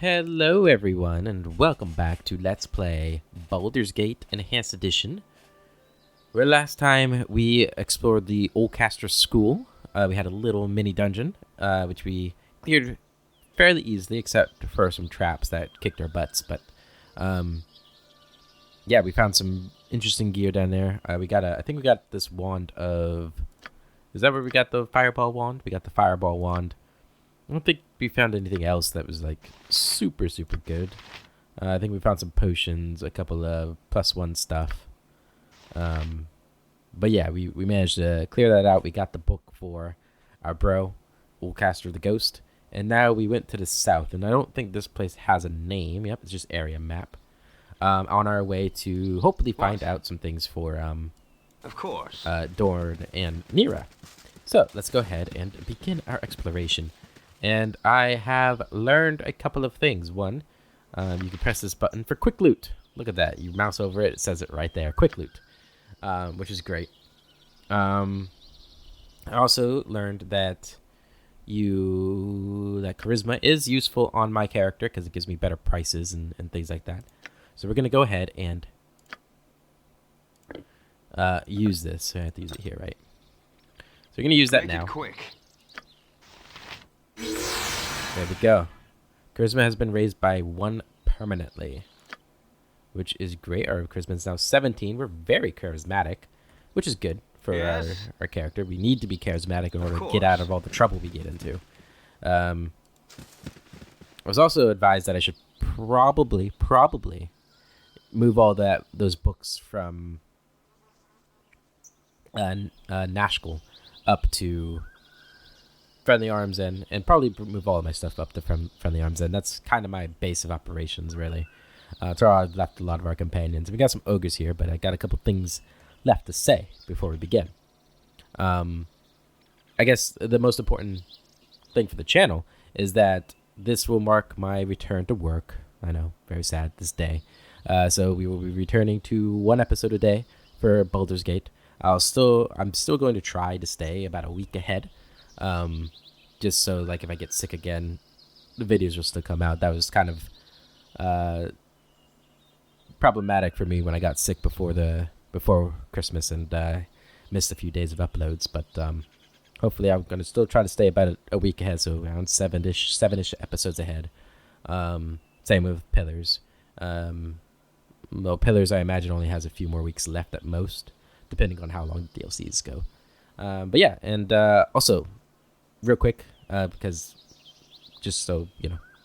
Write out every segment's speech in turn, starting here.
Hello everyone and welcome back to Let's Play Baldur's Gate Enhanced Edition. Where last time we explored the Oldcaster School, we had a little mini dungeon, which we cleared fairly easily except for some traps that kicked our butts, but yeah, we found some interesting gear down there. I think we got this wand of... Is that where we got the fireball wand? We got the fireball wand. I don't think we found anything else that was like super good. I think we found some potions, a couple of +1 stuff. But yeah, we managed to clear that out. We got the book for our bro, Oldcaster the Ghost. And now we went to the south. And I don't think this place has a name. Yep, it's just area map. On our way to hopefully find out some things for of course, Dorn and Nira. So let's go ahead and begin our exploration. And I have learned a couple of things. One, you can press this button for quick loot. Look at that. You mouse over it, it says it right there. Quick loot, which is great. I also learned that charisma is useful on my character because it gives me better prices and things like that. So we're going to go ahead and use this. So I have to use it here, right? So we're going to use that now. Quick. There we go. Charisma has been raised by 1 permanently, which is great. Our charisma is now 17. We're very charismatic, which is good for our character. We need to be charismatic in order to get out of all the trouble we get into. I was also advised that I should probably move all those books from Nashkel up to Friendly Arms and probably move all of my stuff up to Friendly Arms End. That's kind of my base of operations, really. That's where I've left a lot of our companions. We got some ogres here, but I got a couple things left to say before we begin. I guess the most important thing for the channel is that this will mark my return to work. I know, very sad this day. So we will be returning to 1 episode a day for Baldur's Gate. I'm still going to try to stay about a week ahead. Just so like if I get sick again, the videos will still come out. That was kind of problematic for me when I got sick before Christmas and missed a few days of uploads. But hopefully I'm going to still try to stay about a week ahead, so around 7-ish episodes ahead. Same with Pillars. Well, Pillars I imagine only has a few more weeks left at most, depending on how long the DLCs go. But yeah, and also, real quick, because just so,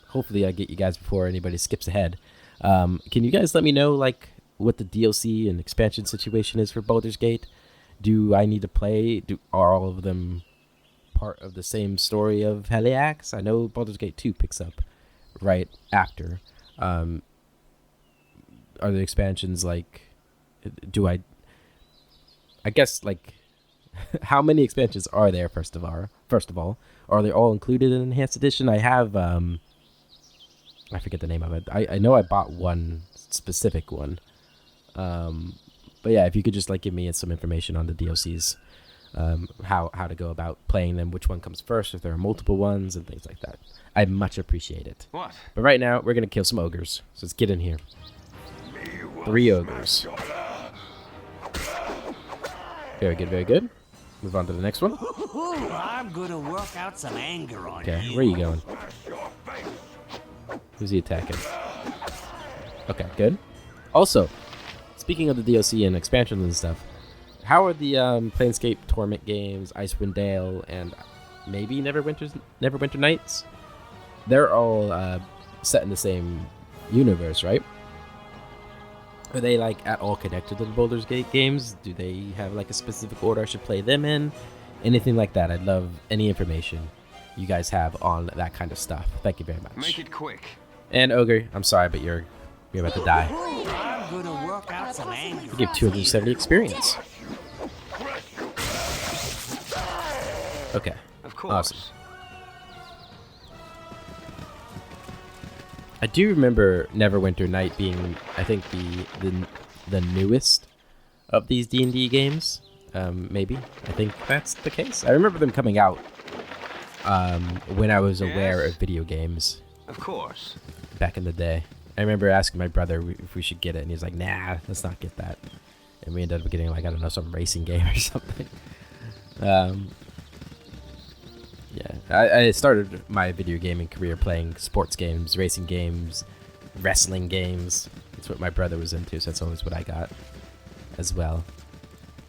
hopefully I get you guys before anybody skips ahead. Can you guys let me know, like, what the DLC and expansion situation is for Baldur's Gate? Do I need to play? Are all of them part of the same story of Heliax? I know Baldur's Gate 2 picks up right after. Are the expansions, like, I guess, like, how many expansions are there, first of all? Are they all included in Enhanced Edition? I have, I forget the name of it. I know I bought one specific one. But yeah, if you could just, like, give me some information on the DLCs, how to go about playing them, which one comes first, if there are multiple ones, and things like that. I much appreciate it. What? But right now, we're going to kill some ogres. So let's get in here. 3 ogres. Very good, very good. Move on to the next one. I'm gonna work out some anger on you. Okay, where are you going? Who's he attacking? Okay, good. Also, speaking of the DLC and expansions and stuff, how are the Planescape Torment games, Icewind Dale, and maybe Neverwinter Nights? They're all set in the same universe, right? Are they, like, at all connected to the Baldur's Gate games? Do they have, like, a specific order I should play them in? Anything like that. I'd love any information you guys have on that kind of stuff. Thank you very much. Make it quick. And Ogre, I'm sorry, but you're about to die. I'm gonna work out some anger. You give 270 experience. Okay. Of course. Awesome. I do remember Neverwinter Night being, I think, the newest of these D&D games. Maybe. I think that's the case. I remember them coming out when I was aware of video games. Of course. back in the day. I remember asking my brother if we should get it, and he was like, "Nah, let's not get that." And we ended up getting, like, I don't know, some racing game or something. Yeah, I started my video gaming career playing sports games, racing games, wrestling games. That's what my brother was into, so that's always what I got as well.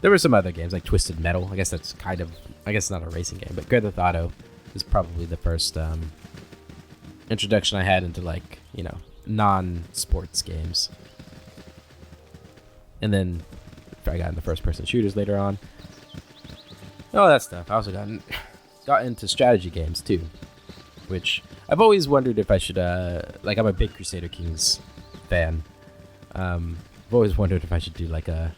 There were some other games like Twisted Metal. I guess that's kind of, I guess not a racing game, but Grand Theft Auto is probably the first introduction I had into, like, you know, non-sports games. And then I got into first-person shooters later on. All that stuff. I also got into strategy games too, which I've always wondered if I should, like, I'm a big Crusader Kings fan. I've always wondered if I should do, like, a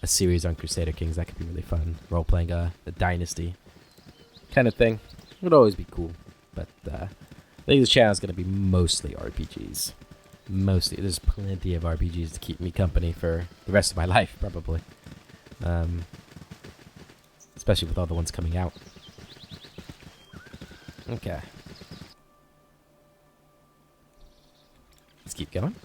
series on Crusader Kings. That could be really fun. Role-playing a dynasty kind of thing. It would always be cool. But I think this channel is going to be mostly RPGs. Mostly. There's plenty of RPGs to keep me company for the rest of my life, probably. Especially with all the ones coming out. Okay. Let's keep going.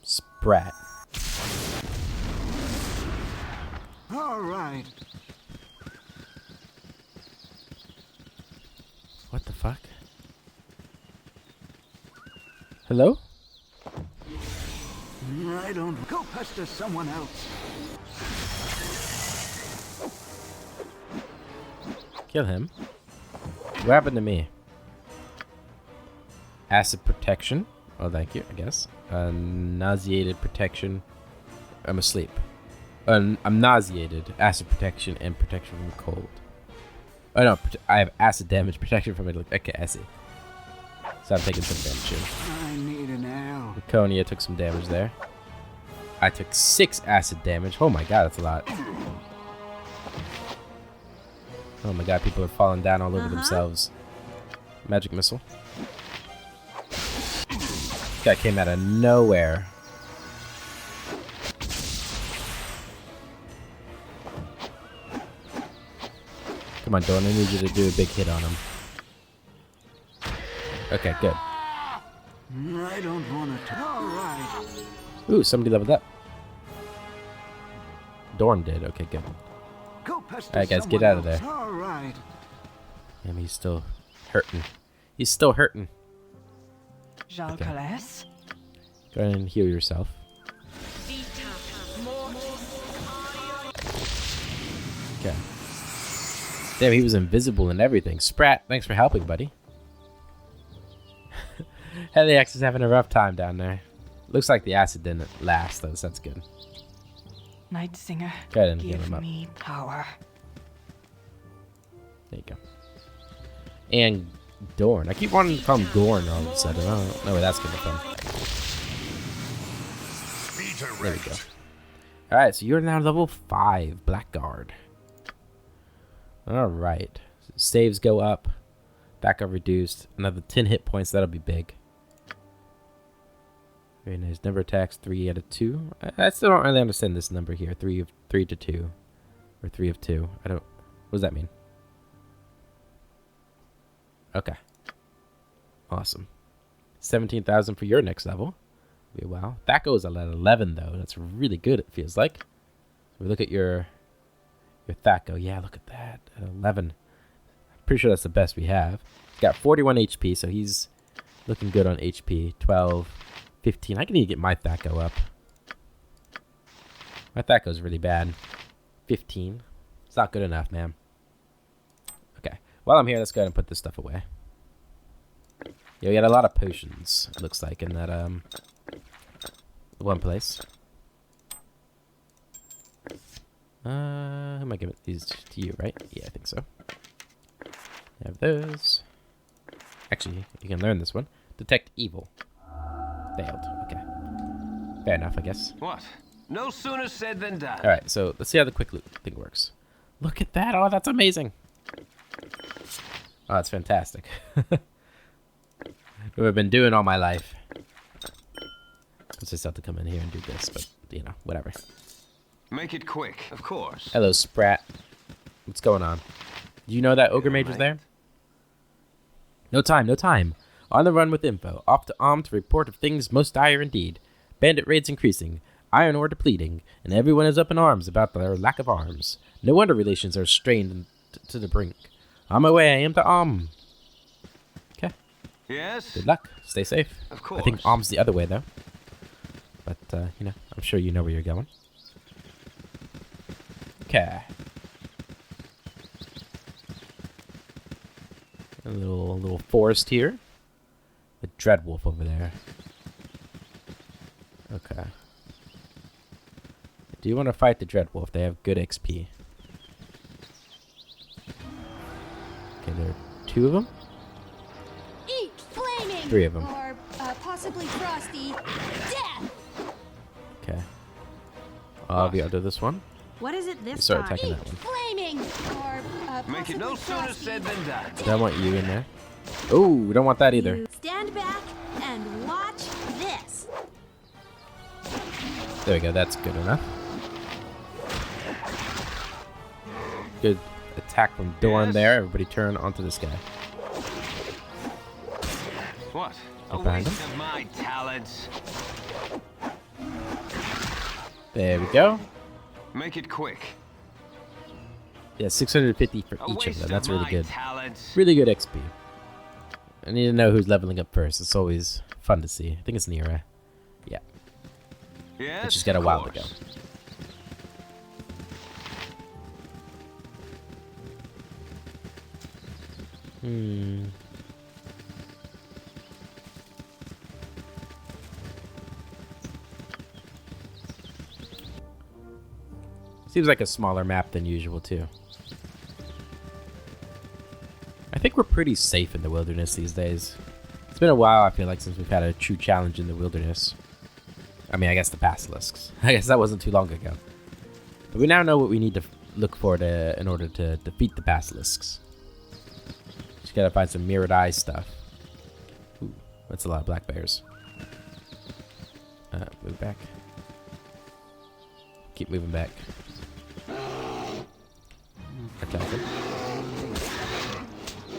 Sprat. All right. What the fuck? Hello? I don't go pester someone else. Kill him. What happened to me? Acid protection. Oh, thank you, I guess. Nauseated protection. I'm asleep. I'm nauseated. Acid protection and protection from cold. Oh no, I have acid damage protection from it. Okay, I see. So I'm taking some damage here. I need an L. Laconia took some damage there. I took 6 acid damage. Oh my god, that's a lot. Oh my god, people are falling down all over themselves. Magic missile. This guy came out of nowhere. Come on, Dawn, I need you to do a big hit on him. Okay, good. I don't want to. All right. Ooh, somebody leveled up. Dorn did. Okay, good. Go pester Alright, guys, get someone out of else. there. All right. Damn, he's still hurting. He's still hurting. Jean Okay. Calais? Go ahead and heal yourself. Okay. Damn, he was invisible and everything. Sprat, thanks for helping, buddy. Heliax is having a rough time down there. Looks like the acid didn't last, though, so that's good. Night Singer, Go ahead and heal give him up. me power. There you go. And Dorn. I keep wanting to call him Gorn all of a sudden. I don't know where that's coming from. There we go. Alright, so you're now level 5, Blackguard. Alright. So saves go up. Backup reduced. Another 10 hit points. That'll be big. Very nice. Never attacks 3 out of 2. I still don't really understand this number here. 3 to 2. Or 3 of 2. I don't... What does that mean? Okay. Awesome. 17,000 for your next level. Be wow. That goes at 11 though. That's really good, it feels like. So we look at your Thaco. Yeah, look at that. At 11. Pretty sure that's the best we have. He's got 41 HP, so he's looking good on HP. 12, 15. I can need to get my Thaco up. My Thaco's really bad. 15. It's not good enough, man. Okay. While I'm here, let's go ahead and put this stuff away. Yeah, we got a lot of potions, it looks like, in that one place. Who am I giving these to you, right? Yeah, I think so. You have those. Actually, you can learn this one. Detect evil. Failed. Okay. Fair enough, I guess. What? No sooner said than done. Alright, so let's see how the quick loot thing works. Look at that. Oh, that's amazing. Oh, that's fantastic. What I've been doing all my life. I just have to come in here and do this, but, you know, whatever. Make it quick, of course. Hello, Sprat. What's going on? Do you know that Ogre Mage was there? No time, no time. On the run with info. Off to Om to report of things most dire indeed. Bandit raids increasing. Iron ore depleting. And everyone is up in arms about their lack of arms. No wonder relations are strained to the brink. On my way, I am to Om. Okay. Yes? Good luck. Stay safe. Of course. I think Om's the other way, though. But, you know, I'm sure you know where you're going. Okay. A little forest here. The Dreadwolf over there. Okay. Do you want to fight the Dreadwolf? They have good XP. Okay, there are 2 of them. Eat flaming. 3 of them. Or possibly frosty. Death. Okay. I'll be under this one. What is it this Start time? attacking that one. Flaming. Or Make it no possibly sooner frosty. said than done. Don't want you in there. Oh, we don't want that either. You stand back and watch this. There we go. That's good enough. Good attack from Dorn Yes. there. Everybody turn onto this guy. What? A Get behind waste him. of my talents. There we go. Make it quick. Yeah, 650 for A each of waste them. That's of really my good. talents. Really good XP. I need to know who's leveling up first. It's always fun to see. I think it's Nira. Yeah. Yes. But she's got a of while to go. course. Seems like a smaller map than usual, too. I think we're pretty safe in the wilderness these days. It's been a while, I feel like, since we've had a true challenge in the wilderness. I mean, I guess the basilisks. I guess that wasn't too long ago. But we now know what we need to look for in order to defeat the basilisks. Just gotta find some mirrored eye stuff. Ooh, that's a lot of black bears. Move back. Keep moving back. Attack him.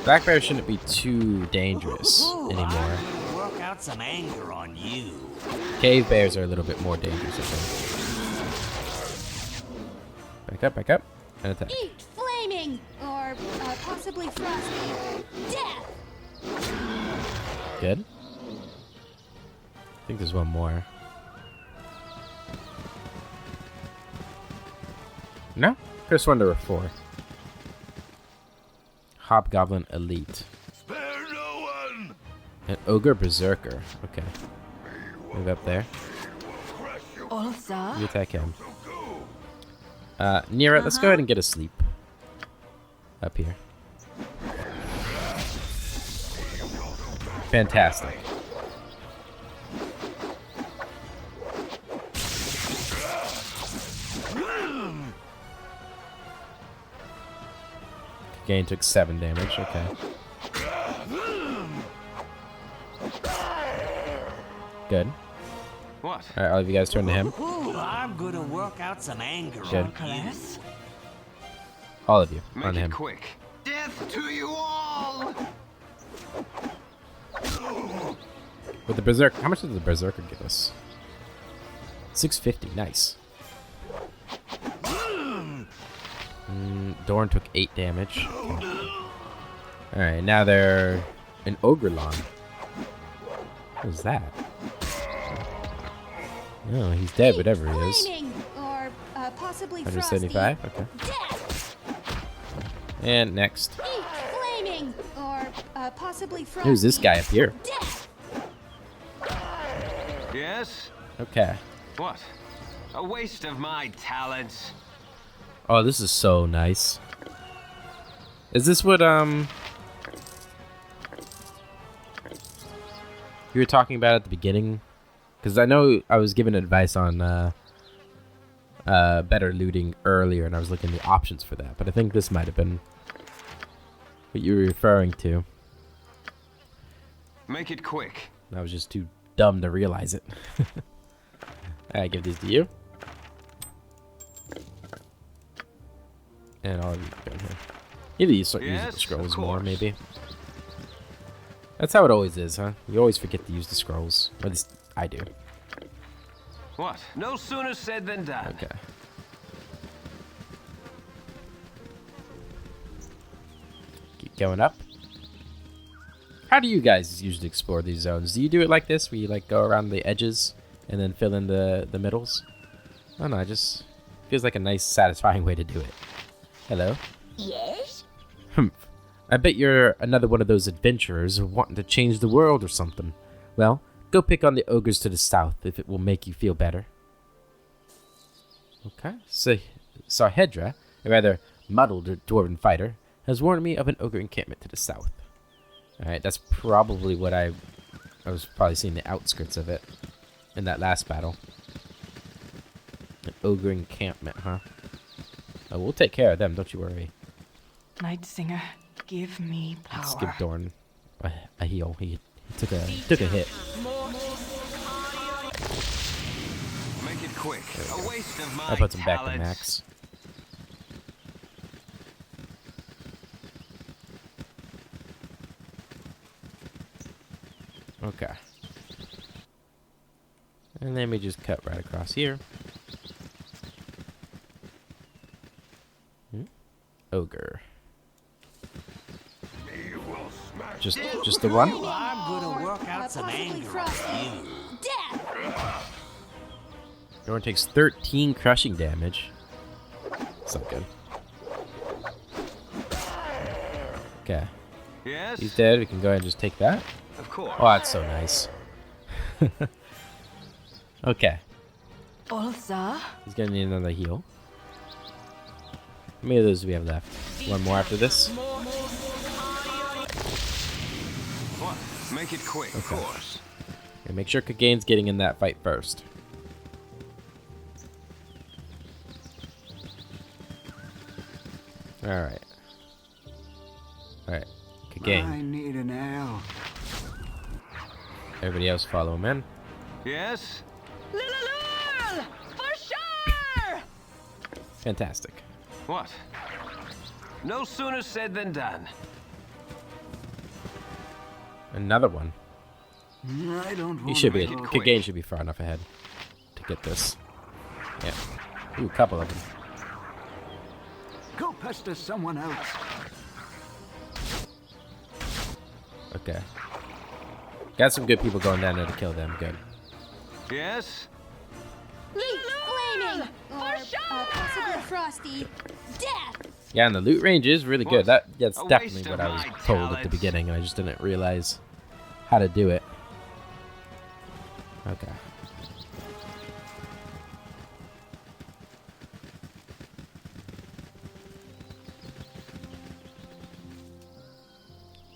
Black bears shouldn't be too dangerous Ooh, anymore. I'm gonna work out some anger on you. Cave bears are a little bit more dangerous, I think. Back up, and attack. Eat flaming. Or possibly frosty. Death. Good. I think there's one more. No? Could've sworn there were 4. Hobgoblin Elite. Spare no one. An Ogre Berserker. Okay. Move up there. Also, You attack him. Nira, let's go ahead and get a sleep. Up here. Fantastic. Gain took 7 damage, okay. Good. What? Alright, all of you guys turn to him. Ooh, I'm gonna work out some anger Good. on you. Nicholas. All of you, Make on it him. quick. Death to you all. With the Berserker, how much did the Berserker give us? 650, nice. Dorn took 8 damage. Okay. Alright, now they're an Ogrelon. What is that? Oh, he's dead, whatever he is. Flaming. Or possibly frosty. 175, okay. Death. And next. Eat flaming. Or possibly frosty. Who's this guy up here? Death. Yes. Okay. What? A waste of my talents. Oh, this is so nice. Is this what, you were talking about at the beginning? Because I know I was given advice on, better looting earlier, and I was looking at the options for that. But I think this might have been what you were referring to. Make it quick. I was just too dumb to realize it. I give these to you. And I'll go in here. You need to start using Yes, the scrolls of more, course. maybe. That's how it always is, huh? You always forget to use the scrolls. Or at least I do. What? No sooner said than done. Okay. Keep going up. How do you guys usually explore these zones? Do you do it like this, where you like go around the edges and then fill in the middles? I don't know, it just feels like a nice, satisfying way to do it. Hello? Yes? Humph. I bet you're another one of those adventurers wanting to change the world or something. Well, go pick on the ogres to the south if it will make you feel better. Okay. So, Sarhedra, a rather muddled dwarven fighter, has warned me of an ogre encampment to the south. Alright, that's probably what I was probably seeing the outskirts of it in that last battle. An ogre encampment, huh? Oh, we'll take care of them, don't you worry. Night Singer, give me power. Let's give Dorn a heal. He took a hit. Make it quick. A waste of my I'll put him back to talents. max. Okay. And then we just cut right across here. Ogre. Just the one? Well, I'm gonna work out some possibly anger frosty. on you. Death! Dorn takes 13 crushing damage. That's not good. Okay. Yes? He's dead. We can go ahead and just take that. Of course. Oh, that's so nice. Okay. Ulsa? He's gonna need another heal. How many of those do we have left? One more after this? What? Make it quick, of course. Okay, make sure Kagane's getting in that fight first. Alright. Alright. I Kagane. need an L. Everybody else follow him in. Yes? Lululul! For sure! Fantastic. What? No sooner said than done. Another one. I don't He want should be. make it quick. Kagane should be far enough ahead to get this. Yeah. Ooh, a couple of them. Go pester someone else. Okay. Got some good people going down there to kill them. Good. Yes? Flaming! Or possibly frosty. Death! Yeah, and the loot range is really good. What? That's A definitely waste what of I was my told at the talents. beginning, and I just didn't realize how to do it. Okay.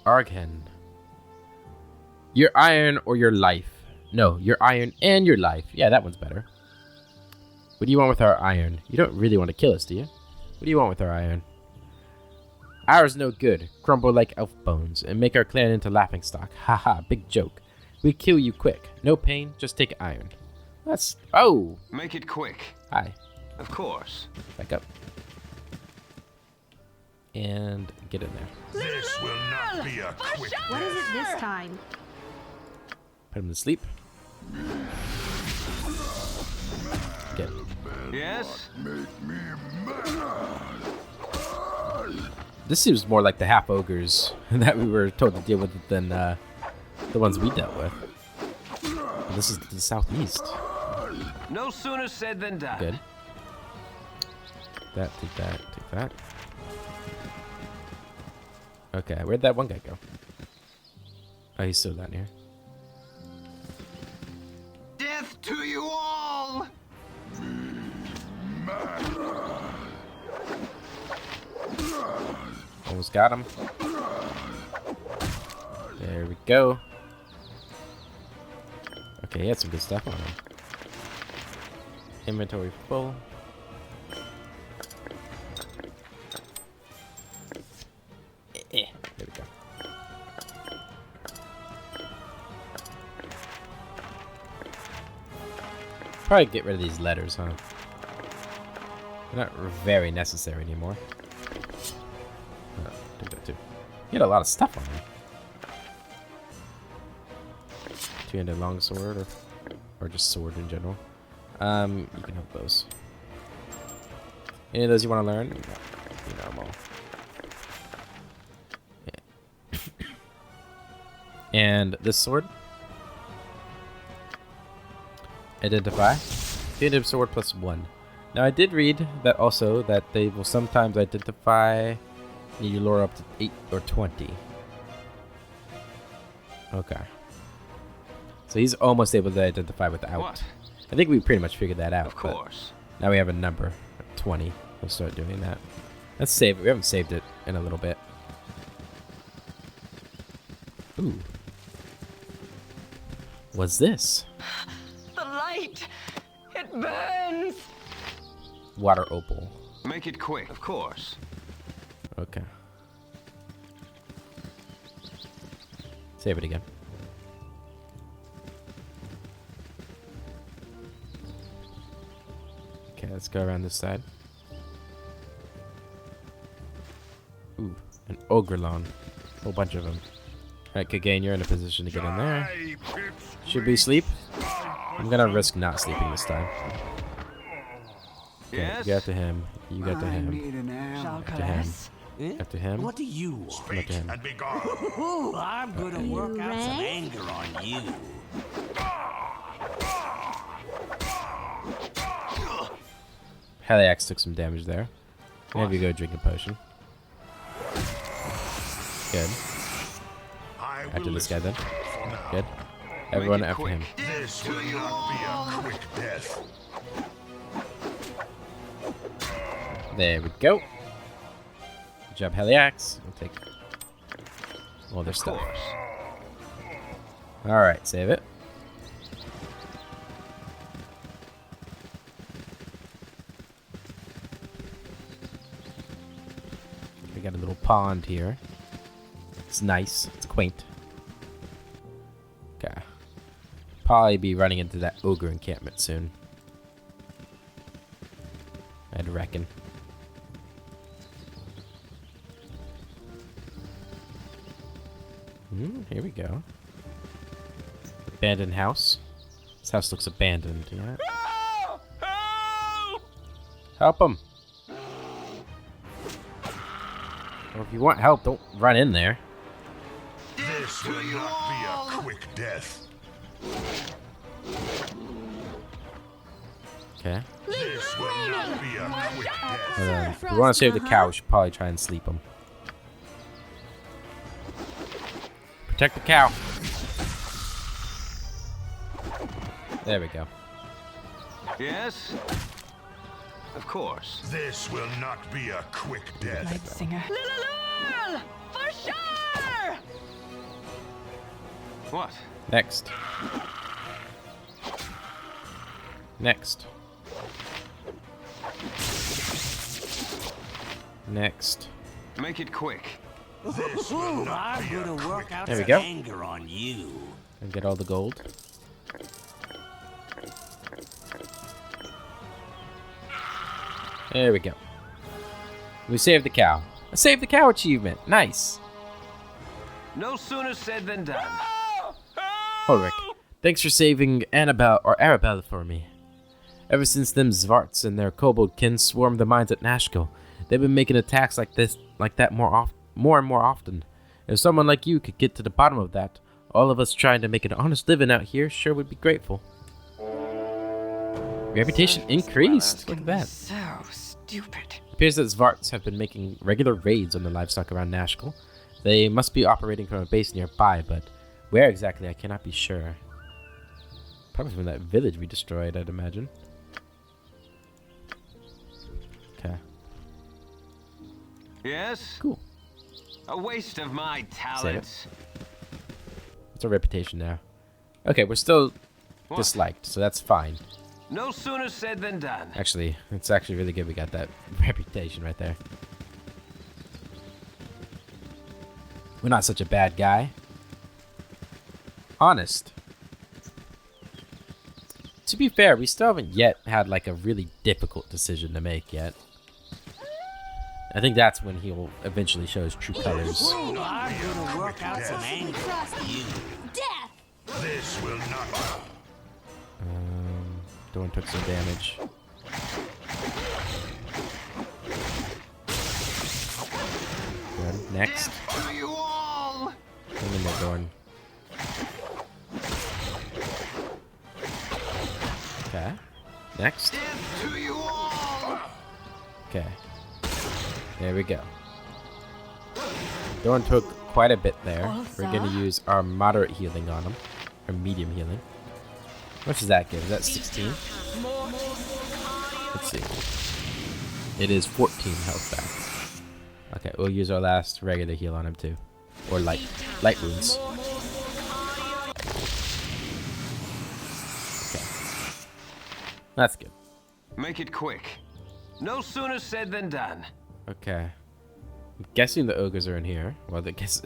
Arghen. Your iron or your life? No, your iron and your life. Yeah, that one's better. What do you want with our iron? You don't really want to kill us, do you? What do you want with our iron? Ours no good. Crumble like elf bones and make our clan into laughingstock. Haha, big joke. We kill you quick. No pain, just take iron. That's... Oh! Make it quick. Hi. Of course. Back up. And get in there. This will not be a quick What is it this time? Put him to sleep. Good. Yes? This seems more like the half ogres that we were told to deal with than the ones we dealt with. This is the southeast. No sooner said than done. Good. Take that, take that. Okay, where'd that one guy go? Oh, he's still down here. Death to you all! Almost got him. There we go. Okay, he had some good stuff on him. Inventory full. There we go. Probably get rid of these letters, huh? They're not very necessary anymore. take that too. He had a lot of stuff on him. Two-handed longsword, or just sword in general. You can help those. Any of those you want to learn? You know them all. Yeah. And this sword. Identify. Two-handed sword +1. Now I did read that also that they will sometimes identify. You lure up to 8 or 20. Okay. So he's almost able to identify without. What? I think we pretty much figured that out. Of course. Now we have a number, 20. We'll start doing that. Let's save it. We haven't saved it in a little bit. Ooh. What's this? The light! It burns! Water opal. Make it quick. Of course. Okay. Save it again. Okay, let's go around this side. Ooh, an Ogrelon. A whole bunch of them. Alright, Kagain, you're in a position to get in there. Should we sleep? I'm gonna risk not sleeping this time. Okay, Yes? you got to him. You got to I him. need an hour. To him. After him. What do you want? Speak him. and be gone. Ooh, I'm gonna work out some ready? anger on you. Heliax took some damage there. Maybe you go drink a potion. Good. I will After this guy listen then. for now. Good. Everyone it after quick. him. This will not be a quick death. There we go. Good job, Heliax. We'll take all their Of stuff. course. Alright, save it. We got a little pond here. It's nice. It's quaint. Okay. Probably be running into that ogre encampment soon. I'd reckon. Here we go. Abandoned house. This house looks abandoned. Yeah. Help him. Well, if you want help, don't run in there. This will not be a quick death. Okay. This will not be a quick death. If we want to save the cow, we should probably try and sleep him. Protect the cow. There we go. Yes? Of course. This will not be a quick death. Night singer. Lulul! For sure! What? Next. Next. Next. Make it quick. This will Ooh, not I'm be a gonna work quick out There we some go. anger on you. And get all the gold. There we go. We saved the cow. A save the cow achievement. Nice. No sooner said than done. Ulrich, thanks for saving Annabelle or Arabelle for me. Ever since them Zvarts and their kobold kin swarmed the mines at Nashkel, they've been making attacks like that more and more often. If someone like you could get to the bottom of that, all of us trying to make an honest living out here sure would be grateful. Reputation increased. Look at that. So stupid. It appears that Zvarts have been making regular raids on the livestock around Nashkel. They must be operating from a base nearby, but where exactly I cannot be sure. Probably from that village we destroyed, I'd imagine. Okay. Yes? Cool. A waste of my talents. What's our reputation now? Okay, we're still What? disliked, so that's fine. No sooner said than done. Actually, it's actually really good we got that reputation right there. We're not such a bad guy. Honest. To be fair, we still haven't yet had like a really difficult decision to make yet. I think that's when he'll eventually show his true colors. I'm gonna work out some anger on you. Death! This will not. Dorn took some damage. Good. Next. To you all! Bring in there, Dorn. Okay. Next. Death to you all! Okay. There we go. Dorn took quite a bit there. We're going to use our moderate healing on him. Or medium healing. What does that give? Is that 16? Let's see. It is 14 health back. Okay, we'll use our last regular heal on him too. Or light wounds. Okay. That's good. Make it quick. No sooner said than done. Okay. I'm guessing the ogres are in here. Well, the guess.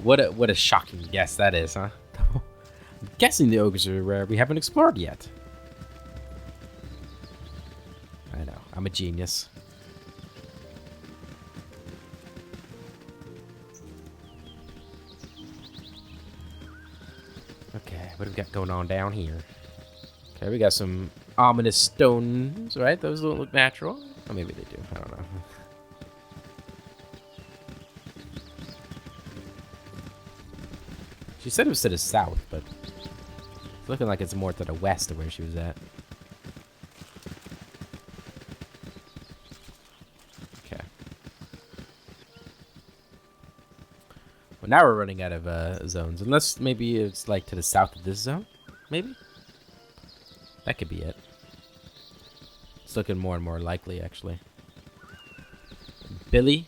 What a shocking guess that is, huh? I'm guessing the ogres are where we haven't explored yet. I know. I'm a genius. Okay, what do we got going on down here? Okay, we got some ominous stones, right? Those don't look natural. Or maybe they do. I don't know. She said it was to the south, but it's looking like it's more to the west of where she was at. Okay. Well, now we're running out of zones. Unless maybe it's like to the south of this zone? Maybe? That could be it. It's looking more and more likely, actually. Billy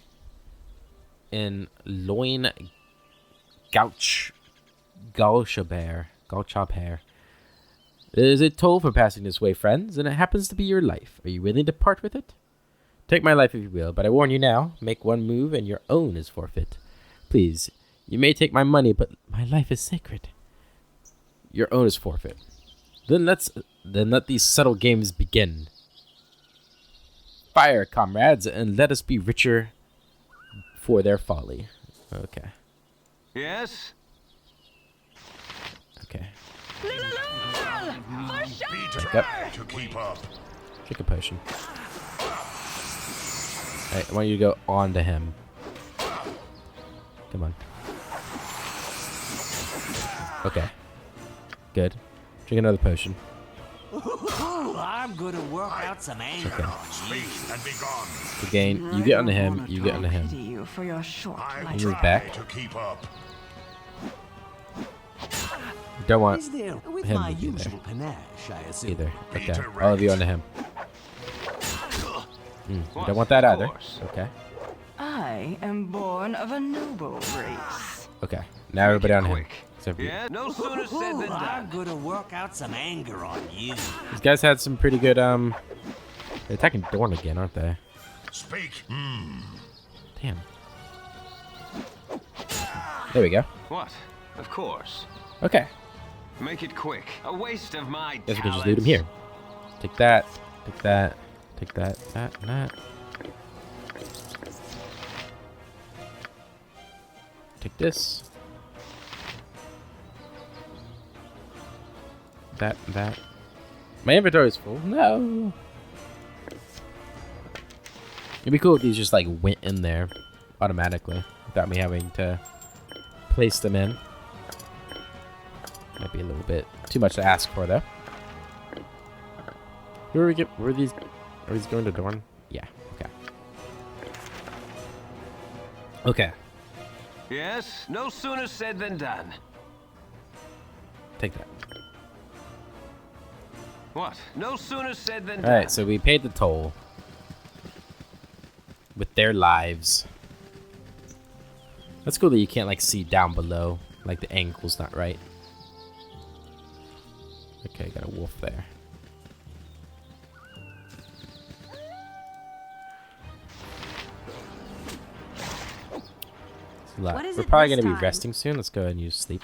in Loin Gauchabert. Is it toll for passing this way, friends? And it happens to be your life. Are you willing to part with it? Take my life if you will, but I warn you now, make one move and your own is forfeit. Please, you may take my money, but my life is sacred. Your own is forfeit. Then let these subtle games begin. Fire, comrades, and let us be richer for their folly. Okay. Yes? Okay. Be Yep. to keep up. Drink a potion. Alright, I want you to go on to him. Come on. Okay. Good. Drink another potion. I'm gonna work out some anger Okay. on you. Speak and be gone. Again, you get onto him, you get onto him. You for your short I life. Move try back. to keep up. Don't want Is there, with him my to be there usual panache, I assume. either. Be Okay, direct. all of you onto him. You don't want that either. Okay. I am born of a noble race. Okay. Now everybody on him. Quick. Except for you. Yeah? No sooner said than I'm done. gonna work out some anger on you. These guys had some pretty good they're attacking Dorn again, aren't they? Speak. Damn. There we go. What? Of course. Okay. Make it quick. A waste of my Guess we can just talents. leave him here. Take that. Take that. Take that. That and that. Take this. That and that. My inventory is full. No. It'd be cool if these just like went in there automatically without me having to place them in. Might be a little bit too much to ask for though. Are these going to Dorn? Yeah, okay. Okay, Yes? No sooner said than done. take that. What? No sooner said than done. Alright, so we paid the toll. With their lives. That's cool that you can't like see down below. Like the angle's not right. Okay, got a wolf there. It's a lot. What is We're it probably this going to be time? resting soon. Let's go ahead and use sleep.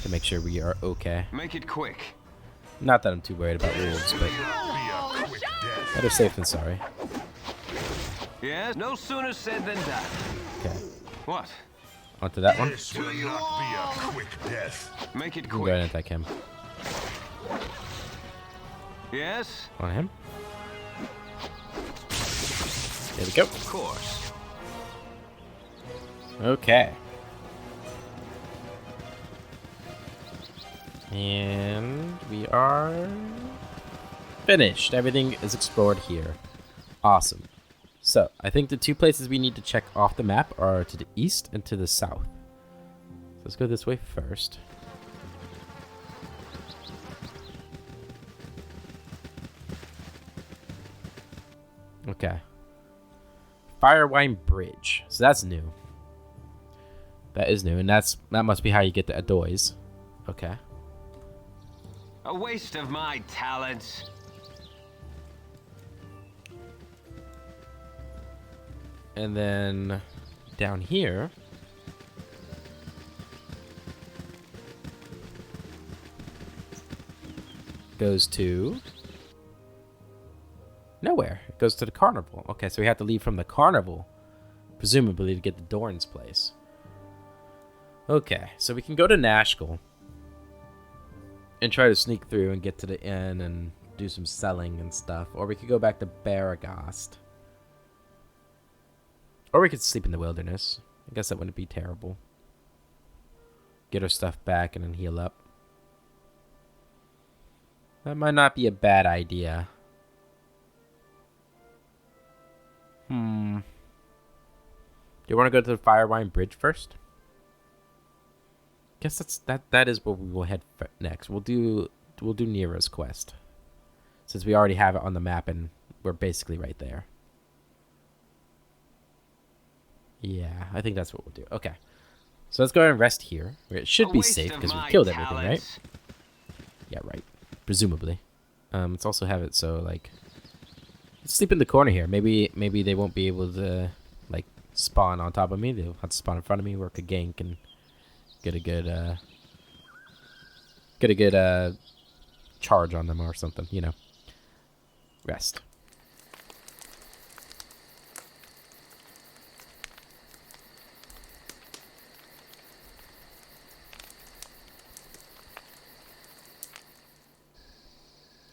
To make sure we are okay. Make it quick. Not that I'm too worried about wolves, but Be a quick death. better safe than sorry. Yes? No sooner said than done. Okay. What? Onto that one. This will not be a quick death. Make it I'm going to quick. attack him. Yes? On him. There we go. Of course. Okay. And we are finished. Everything is explored here. Awesome. So, I think the two places we need to check off the map are to the east and to the south. So let's go this way first. Okay. Firewine Bridge. So that's new. That is new, and that must be how you get to Adoys. Okay. A waste of my talents. And then down here goes to nowhere. It goes to the carnival. Okay, so we have to leave from the carnival, presumably to get to Dorn's place. Okay, so we can go to Nashkel and try to sneak through and get to the inn and do some selling and stuff. Or we could go back to Baragast. Or we could sleep in the wilderness. I guess that wouldn't be terrible. Get our stuff back and then heal up. That might not be a bad idea. Do you want to go to the Firewine Bridge first? Guess that is where we will head next. We'll do Nira's quest, since we already have it on the map and we're basically right there. Yeah, I think that's what we'll do. Okay, so let's go ahead and rest here, where it should be safe because we killed everything, right? Yeah, right. Presumably. Let's also have it so like, let's sleep in the corner here. Maybe they won't be able to like spawn on top of me. They'll have to spawn in front of me, work a gank, and get a good charge on them or something, you know. Rest.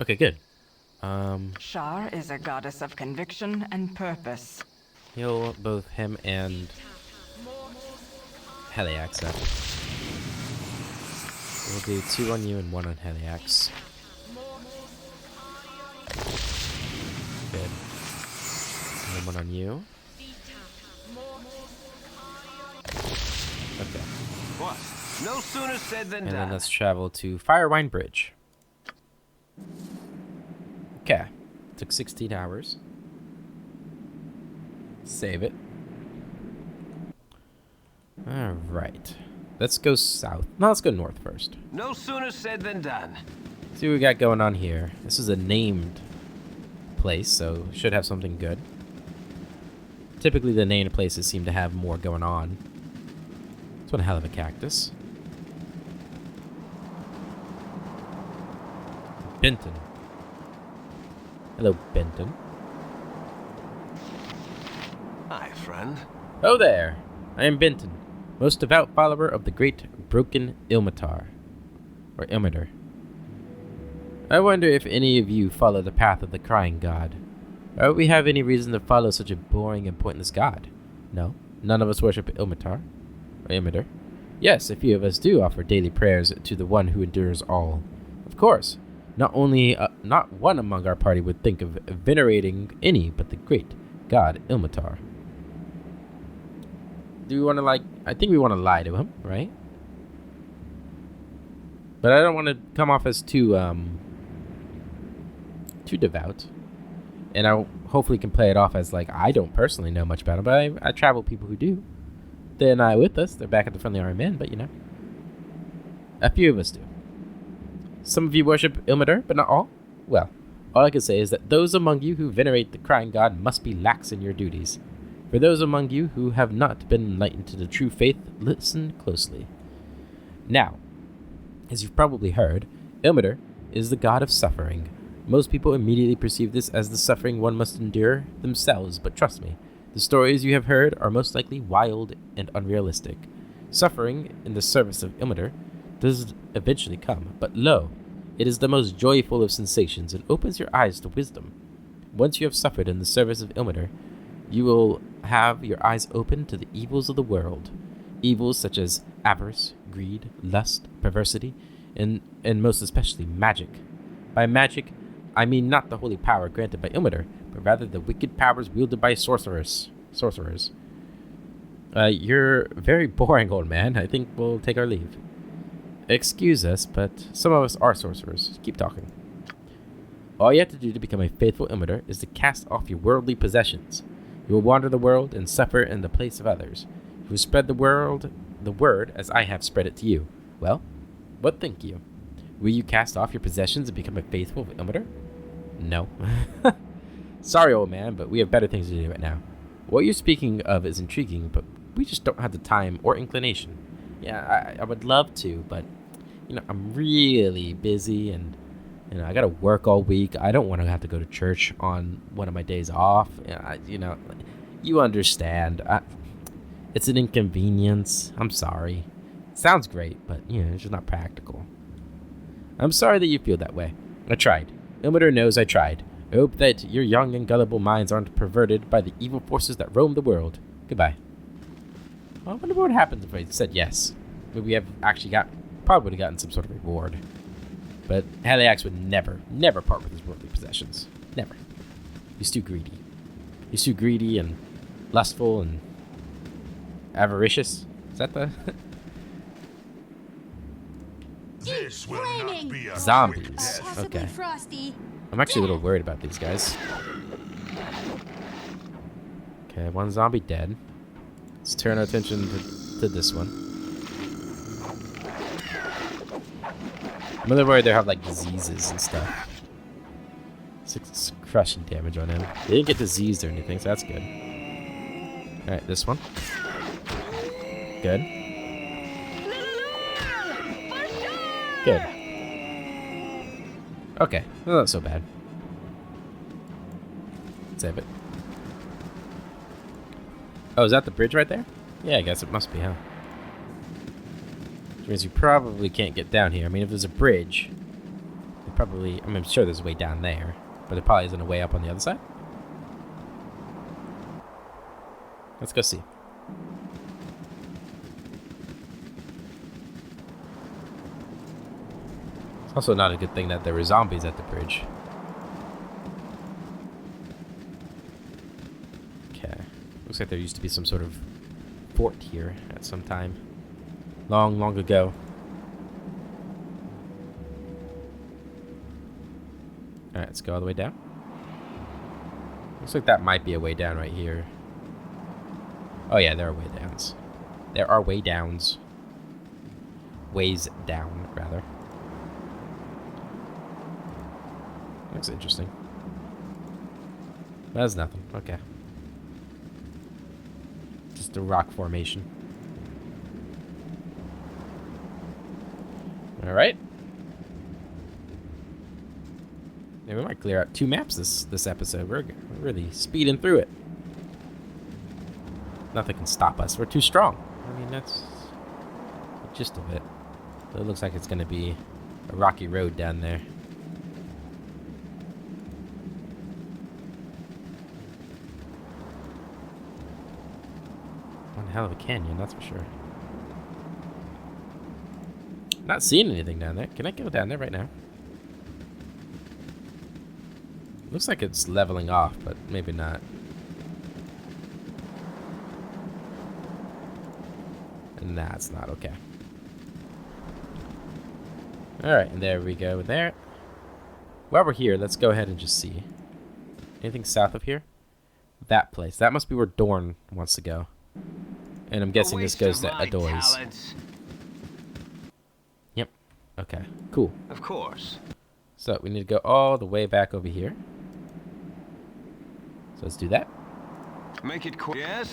Okay, good. Shar is a goddess of conviction and purpose. Heal both him and Heliax up. We'll do 2 on you and 1 on Heliax. Good. And then 1 on you. Okay. What? No sooner said than And done. then let's travel to Firewine Bridge. Okay. Took 16 hours. Save it. Alright. Let's go south. No, let's go north first. No sooner said than done. See what we got going on here. This is a named place, so should have something good. Typically the named places seem to have more going on. It's one hell of a cactus. Benton. Hello, Benton. Hi, friend. Oh there! I am Benton, most devout follower of the great broken Ilmatar. Or Ilmater. I wonder if any of you follow the path of the crying god. Or would we have any reason to follow such a boring and pointless god? No, none of us worship Ilmatar. Or Ilmater. Yes, a few of us do offer daily prayers to the one who endures all. Of course, not one among our party would think of venerating any but the great god Ilmatar. Do we want to I think we want to lie to him, right? But I don't want to come off as too devout. And I hopefully can play it off as I don't personally know much about him, but I travel people who do. They're not with us. They're back at the Friendly Army Men, but a few of us do. Some of you worship Ilmater, but not all. Well, all I can say is that those among you who venerate the crying god must be lax in your duties. For those among you who have not been enlightened to the true faith, listen closely. Now, as you've probably heard, Ilmater is the god of suffering. Most people immediately perceive this as the suffering one must endure themselves, but trust me, The stories you have heard are most likely wild and unrealistic. Suffering in the service of Ilmater does eventually come, but lo, it is the most joyful of sensations and opens your eyes to wisdom. Once you have suffered in the service of Ilmater, you will have your eyes open to the evils of the world. Evils such as avarice, greed, lust, perversity, and most especially magic. By magic, I mean not the holy power granted by Ilmater, but rather the wicked powers wielded by sorcerers. You're very boring, old man. I think we'll take our leave. Excuse us, but some of us are sorcerers. Keep talking. All you have to do to become a faithful Ilmater is to cast off your worldly possessions. You will wander the world and suffer in the place of others. You will spread the word as I have spread it to you. Well, what think you? Will you cast off your possessions and become a faithful Ilmater? No. Sorry, old man, but we have better things to do right now. What you're speaking of is intriguing, but we just don't have the time or inclination. Yeah, I would love to, but, I'm really busy and, I gotta work all week. I don't want to have to go to church on one of my days off. You understand. It's an inconvenience. I'm sorry. Sounds great, but, it's just not practical. I'm sorry that you feel that way. I tried. Ilmater knows I tried. I hope that your young and gullible minds aren't perverted by the evil forces that roam the world. Goodbye. Well, I wonder what happens if I said yes. Maybe we have actually probably would have gotten some sort of reward. But Haliax would never part with his worldly possessions. Never. He's too greedy. He's too greedy and lustful and avaricious. Is that the... This will not be a Zombies. quick death. Possibly Okay. Frosty. I'm actually a little worried about these guys. Okay, one zombie dead. Let's turn our attention to this one. I'm really worried they have like diseases and stuff. 6 crushing damage on him. They didn't get diseased or anything, so that's good. Alright, this one. Good. Good. Okay, well, not so bad. Save it. Oh, is that the bridge right there? Yeah, I guess it must be, huh? Which means you probably can't get down here. I mean, if there's a bridge, I'm sure there's a way down there, but there probably isn't a way up on the other side. Let's go see. It's also not a good thing that there were zombies at the bridge. Okay. Looks like there used to be some sort of fort here at some time. Long, long ago. Alright, let's go all the way down. Looks like that might be a way down right here. Oh yeah, there are way downs. There are way downs. Ways down, rather. Looks interesting. That's nothing. Okay. Just a rock formation. Alright. Yeah, we might clear out 2 maps this episode. We're really speeding through it. Nothing can stop us. We're too strong. I mean, that's the gist of it. But it looks like it's going to be a rocky road down there. One hell of a canyon, that's for sure. Not seeing anything down there. Can I go down there right now? Looks like it's leveling off, but maybe not. Nah, it's not. Okay. Alright, and there we go there. While we're here, let's go ahead and just see. Anything south of here? That place. That must be where Dorn wants to go. And I'm guessing this goes to Adoy's. Yep. Okay. Cool. Of course. So we need to go all the way back over here. So let's do that. Make it quick. Yes.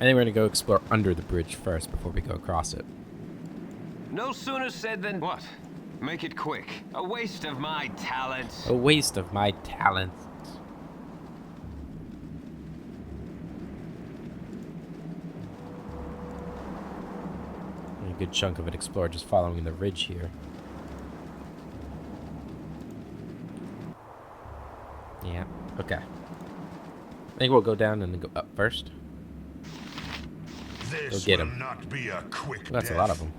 And then we're going to go explore under the bridge first before we go across it. No sooner said than what? Make it quick. A waste of my talents. A waste of my talent. A good chunk of it explored just following the ridge here. Yeah, okay. I think we'll go down and then go up first. This get will 'em. not be a quick That's a death. lot of them.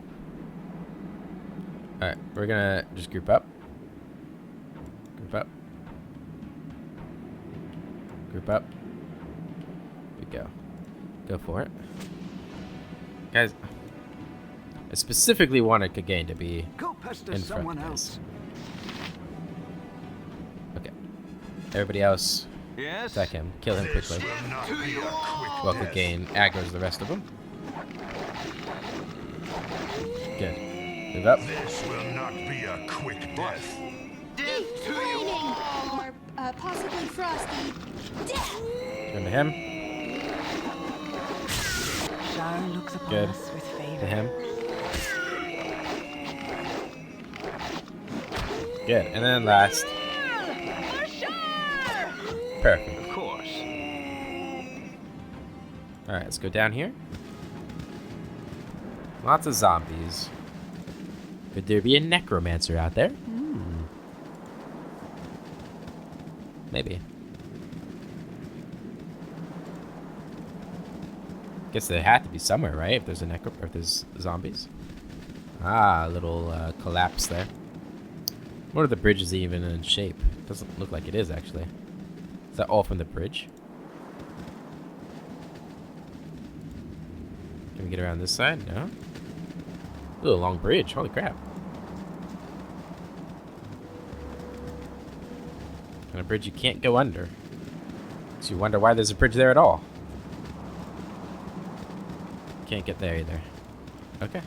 Alright, we're gonna just group up. Group up. Group up. Here we go. Go for it. Guys, I specifically wanted Kagane to be Go pester in front, someone guys. else. Okay. Everybody else, Yes? attack him. Kill him This quickly. will not be a quick While death. Kagane aggroes the rest of them. Good. Move up. This will not be a quick death. Death to you Flaming! all! Or possibly frosty. Death! Turn to him. Shar looks upon Good. us with To favor. him. Good. And then last. For sure! Perfect. Of course. Alright, let's go down here. Lots of zombies. Could there be a necromancer out there? Maybe. Guess there had to be somewhere, right? If there's a or if there's zombies. Ah, a little collapse there. What are the bridges even in shape? Doesn't look like it is, actually. Is that all from the bridge? Can we get around this side? No? Ooh, a long bridge. Holy crap. Kind of bridge you can't go under. So you wonder why there's a bridge there at all. Can't get there either. Okay.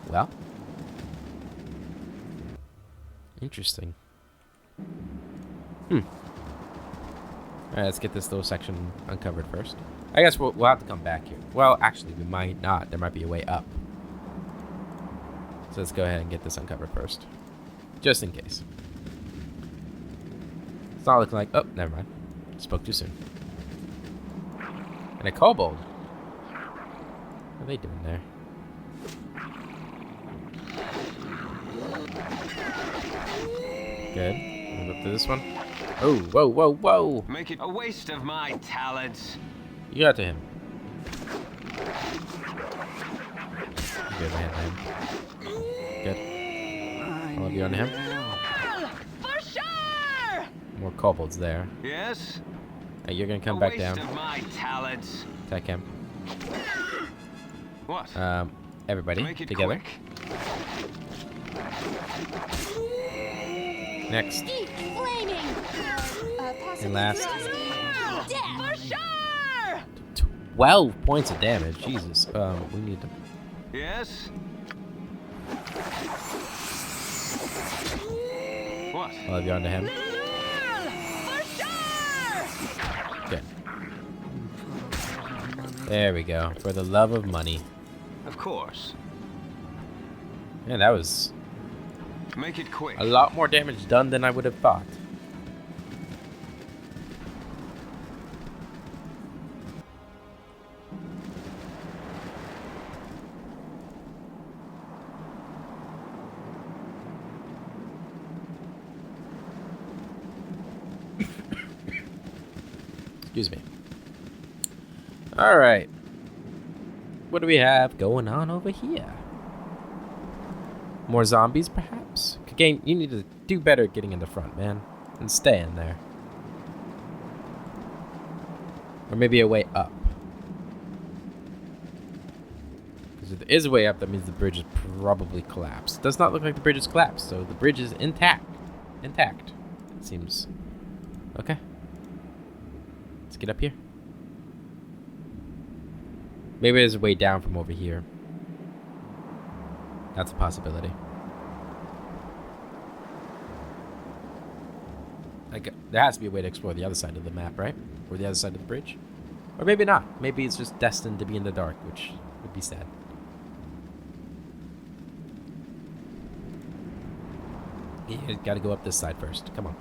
Well. Interesting. Alright, let's get this little section uncovered first. I guess we'll have to come back here. Well, actually, we might not. There might be a way up. So let's go ahead and get this uncovered first. Just in case. It's not looking like... Oh, never mind. Spoke too soon. And a kobold. What are they doing there? Good. Move up to this one. Oh, whoa, whoa, whoa! Make it a waste of my talents. You got to him. Good man, man. Good. All of you on him. For sure! More kobolds there. Yes? Hey, you're gonna come a back waste down. of my talents. Attack him. What? Everybody Make it together. quick. Next. Deep flaming! Possibly And last. frosty. Death! For sure! 12 points of damage. Jesus. We need to. Yes? What? All of you onto him. For sure! Good. There we go. For the love of money. Of course. Man, that was Make it quick. a lot more damage done than I would have thought. Excuse me. Alright. What do we have going on over here? More zombies, perhaps? Kagane, you need to do better getting in the front, man. And stay in there. Or maybe a way up. Because if there is a way up, that means the bridge is probably collapsed. It does not look like the bridge is collapsed, so the bridge is intact. Intact. It seems. Okay. Let's get up here. Maybe there's a way down from over here. That's a possibility. Like, there has to be a way to explore the other side of the map, right? Or the other side of the bridge. Or maybe not. Maybe it's just destined to be in the dark, which would be sad. You gotta go up this side first. Come on.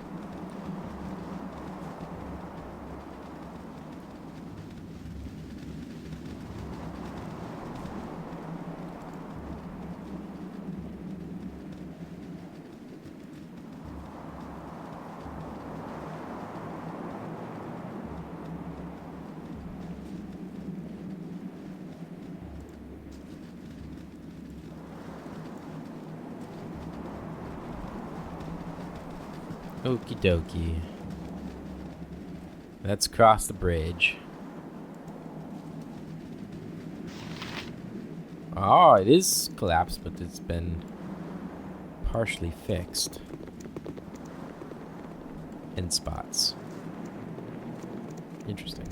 Okie dokie. Let's cross the bridge. Oh, it is collapsed, but it's been partially fixed in spots. Interesting.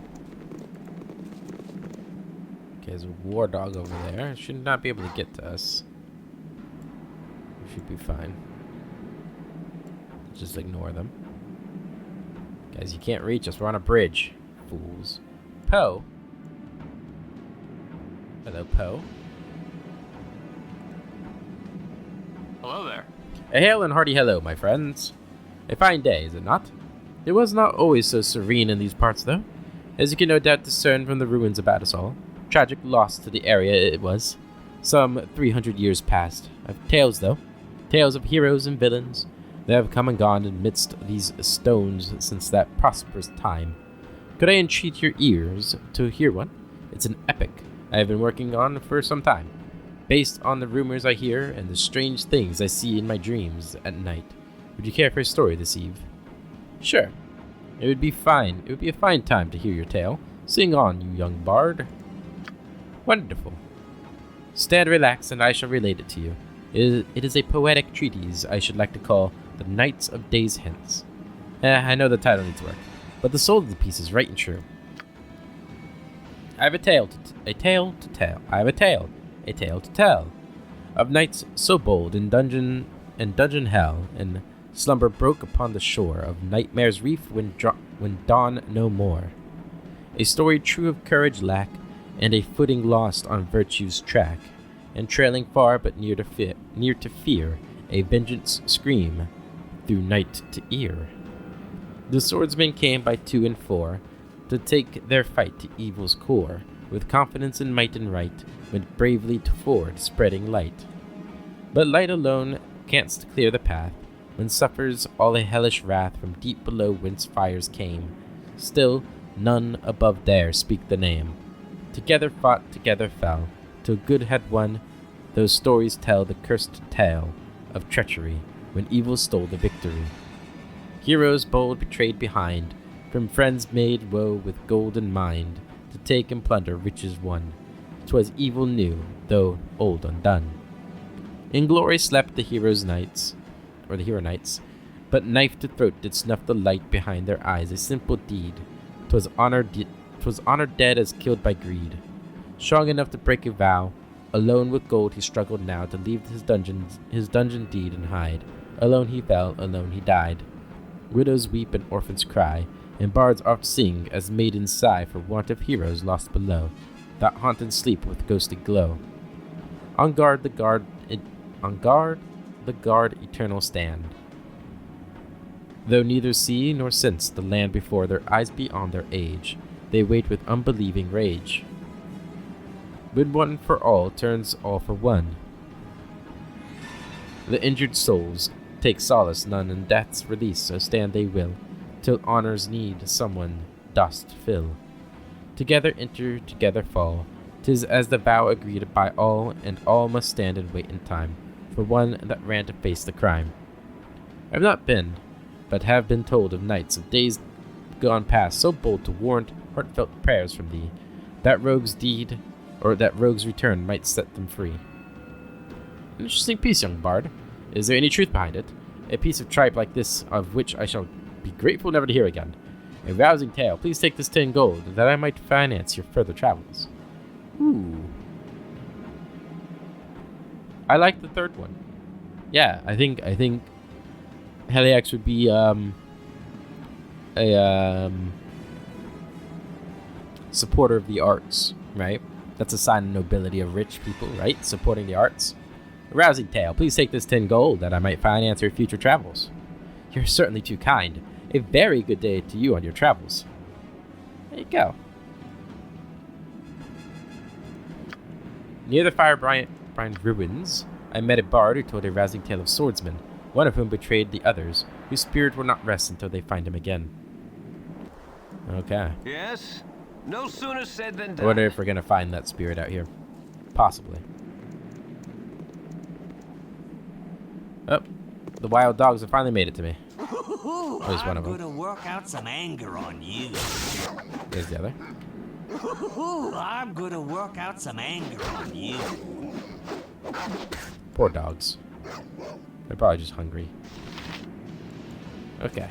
Okay, there's a war dog over there. It should not be able to get to us. We should be fine. Just ignore them. Guys, you can't reach us. We're on a bridge. Fools. Poe. Hello, Poe. Hello there. A hail and hearty hello, my friends. A fine day, is it not? It was not always so serene in these parts, though. As you can no doubt discern from the ruins about us all. Tragic loss to the area it was. Some 300 years past. Of tales, though. Tales of heroes and villains. They have come and gone amidst these stones since that prosperous time. Could I entreat your ears to hear one? It's an epic I have been working on for some time, based on the rumors I hear and the strange things I see in my dreams at night. Would you care for a story this eve? Sure. It would be fine. It would be a fine time to hear your tale. Sing on, you young bard. Wonderful. Stand relaxed and I shall relate it to you. It is a poetic treatise I should like to call The Nights of Days Hence. I know the title needs work, but the soul of the piece is right and true. I have a tale to tell. I have a tale to tell, of nights so bold in dungeon hell, and slumber broke upon the shore of nightmare's reef when dawn no more. A story true of courage lack, and a footing lost on virtue's track, and trailing far but near to fear, a vengeance scream through night to ear. The swordsmen came by 2 and 4 to take their fight to evil's core, with confidence in might and right, went bravely toward spreading light. But light alone canst clear the path, when suffers all a hellish wrath from deep below whence fires came. Still none above dare speak the name. Together fought, together fell, till good had won. Those stories tell the cursed tale of treachery, when evil stole the victory. Heroes bold betrayed behind, from friends made woe with gold in mind, to take and plunder riches won. 'Twas evil new, though old undone. In glory slept the hero knights, but knife to throat did snuff the light behind their eyes, a simple deed. 'Twas honor dead as killed by greed. Strong enough to break a vow, alone with gold he struggled now to leave his dungeon deed and hide. Alone he fell, alone he died. Widows weep and orphans cry, and bards oft sing as maidens sigh for want of heroes lost below, that haunt and sleep with ghostly glow. On guard the guard eternal stand, though neither see nor sense the land before their eyes beyond their age, they wait with unbelieving rage. When one for all turns all for one, the injured souls take solace none in death's release, so stand they will, till honor's need someone dost fill. Together enter, together fall, 'tis as the vow agreed by all, and all must stand and wait in time, for one that ran to face the crime. I've not been, but have been told of nights of days gone past, so bold to warrant heartfelt prayers from thee, that rogue's return might set them free. An interesting piece, young bard. Is there any truth behind it? A piece of tripe like this, of which I shall be grateful never to hear again. A rousing tale. Please take this 10 gold, that I might finance your further travels. Ooh. I like the third one. Yeah, I think Heliax would be a supporter of the arts, right? That's a sign of nobility of rich people, right? Supporting the arts. A rousing tale. Please take this 10 gold that I might finance your future travels. You're certainly too kind. A very good day to you on your travels. There you go. Near the Firebrand ruins, I met a bard who told a rousing tale of swordsmen, one of whom betrayed the others, whose spirit will not rest until they find him again. Okay. Yes? No sooner said than I done. wonder if we're gonna find that spirit out here. Possibly. Oh, the wild dogs have finally made it to me. There's one I'm of them. gonna work out some anger on you. There's the other. I'm gonna work out some anger on you. Poor dogs. They're probably just hungry. Okay.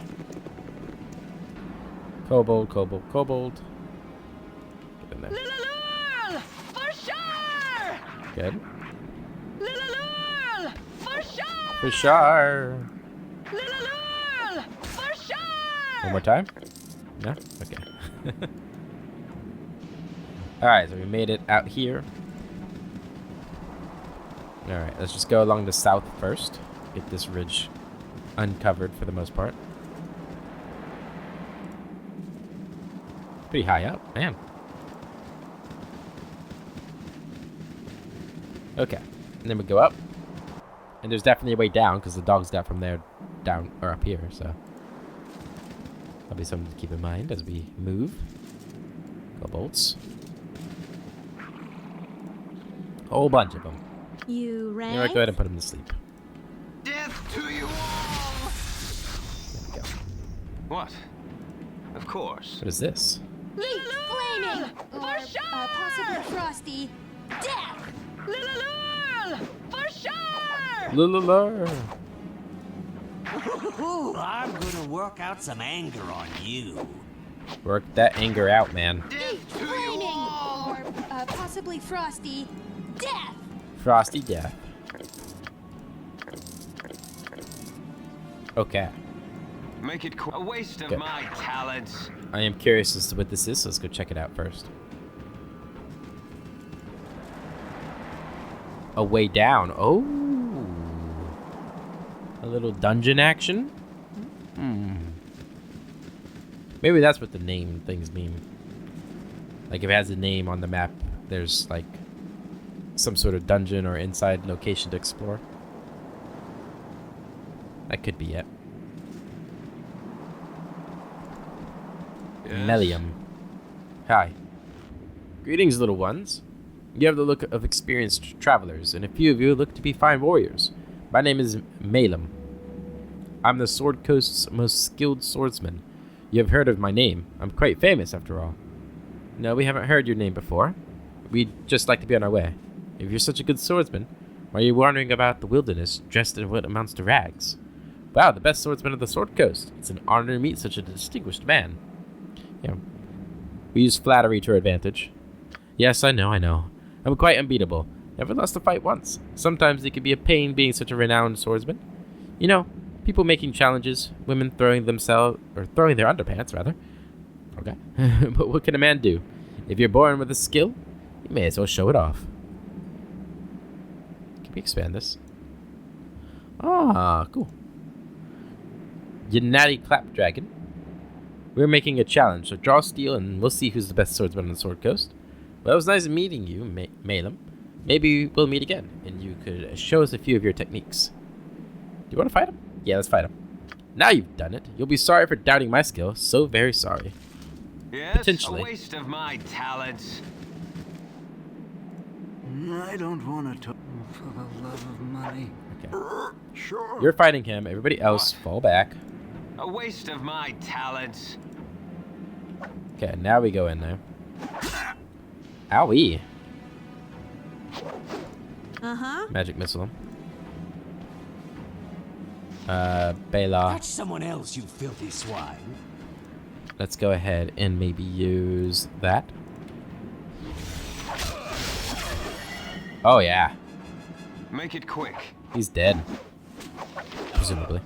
Kobold, kobold, kobold. Get in there. Lulul! For sure! Good. Lulul! For sure! For sure. Lulul! For sure! One more time? No? Okay. Alright, so we made it out here. Alright, let's just go along the south first. Get this ridge uncovered for the most part. Pretty high up, man. Okay, and then we go up. And there's definitely a way down because the dogs got from there down or up here, so that'll be something to keep in mind as we move. Go bolts. Whole bunch of them. You You rang? know what, go ahead and put them to sleep. Death to you all! There we go. What? Of course. What is this? Flaming! Or possibly frosty. Death! Lulul! For sure! Lululur. I'm gonna work out some anger on you. Work that anger out, man. Death to you Flaming! all! Or possibly frosty. Death! Frosty death. Okay. Make it a waste of Good. my talents. I am curious as to what this is, so let's go check it out first. A way down. Oh. A little dungeon action? Maybe that's what the name things mean. Like if it has a name on the map, there's like some sort of dungeon or inside location to explore. That could be it. Yes? Melium. Hi. Greetings, little ones. You have the look of experienced travelers, and a few of you look to be fine warriors. My name is Malum. I'm the Sword Coast's most skilled swordsman. You have heard of my name. I'm quite famous, after all. No, we haven't heard your name before. We'd just like to be on our way. If you're such a good swordsman, why are you wandering about the wilderness dressed in what amounts to rags? Wow, the best swordsman of the Sword Coast. It's an honor to meet such a distinguished man. Yeah, we use flattery to our advantage. Yes, I know. I'm quite unbeatable. Never lost a fight once. Sometimes it can be a pain being such a renowned swordsman. You know, people making challenges, women throwing their underpants, rather. Okay. But what can a man do? If you're born with a skill, you may as well show it off. Can we expand this? Ah, cool. You natty clapdragon. We're making a challenge, so draw steel and we'll see who's the best swordsman on the Sword Coast. Well, it was nice meeting you, Malum. Maybe we'll meet again, and you could show us a few of your techniques. Do you want to fight him? Yeah, let's fight him. Now you've done it. You'll be sorry for doubting my skill. So very sorry. Yes? Potentially. A waste of my talents. I don't want to talk for the love of money. Okay. Sure. You're fighting him. Everybody else, fall back. A waste of my talents. Okay, now we go in there. Owie. Uh-huh. Magic missile him. Bela. Catch someone else, you filthy swine. Let's go ahead and maybe use that. Oh, yeah. Make it quick. He's dead. Presumably.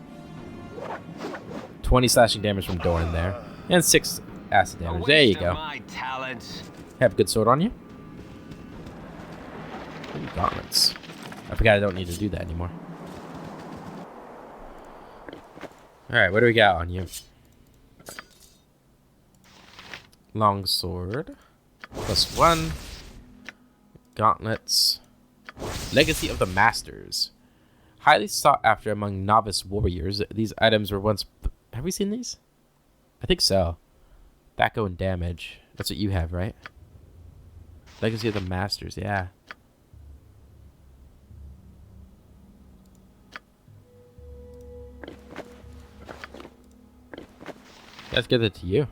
20 slashing damage from Doran there. And 6 acid A damage. waste There you of go. my talents. Have a good sword on you. Ooh, gauntlets. I forgot I don't need to do that anymore. Alright, what do we got on you? Longsword. +1. Gauntlets. Legacy of the Masters. Highly sought after among novice warriors. These items were once... Have we seen these? I think so. Thaco and damage. That's what you have, right? Legacy of the Masters, yeah. Let's give it to you.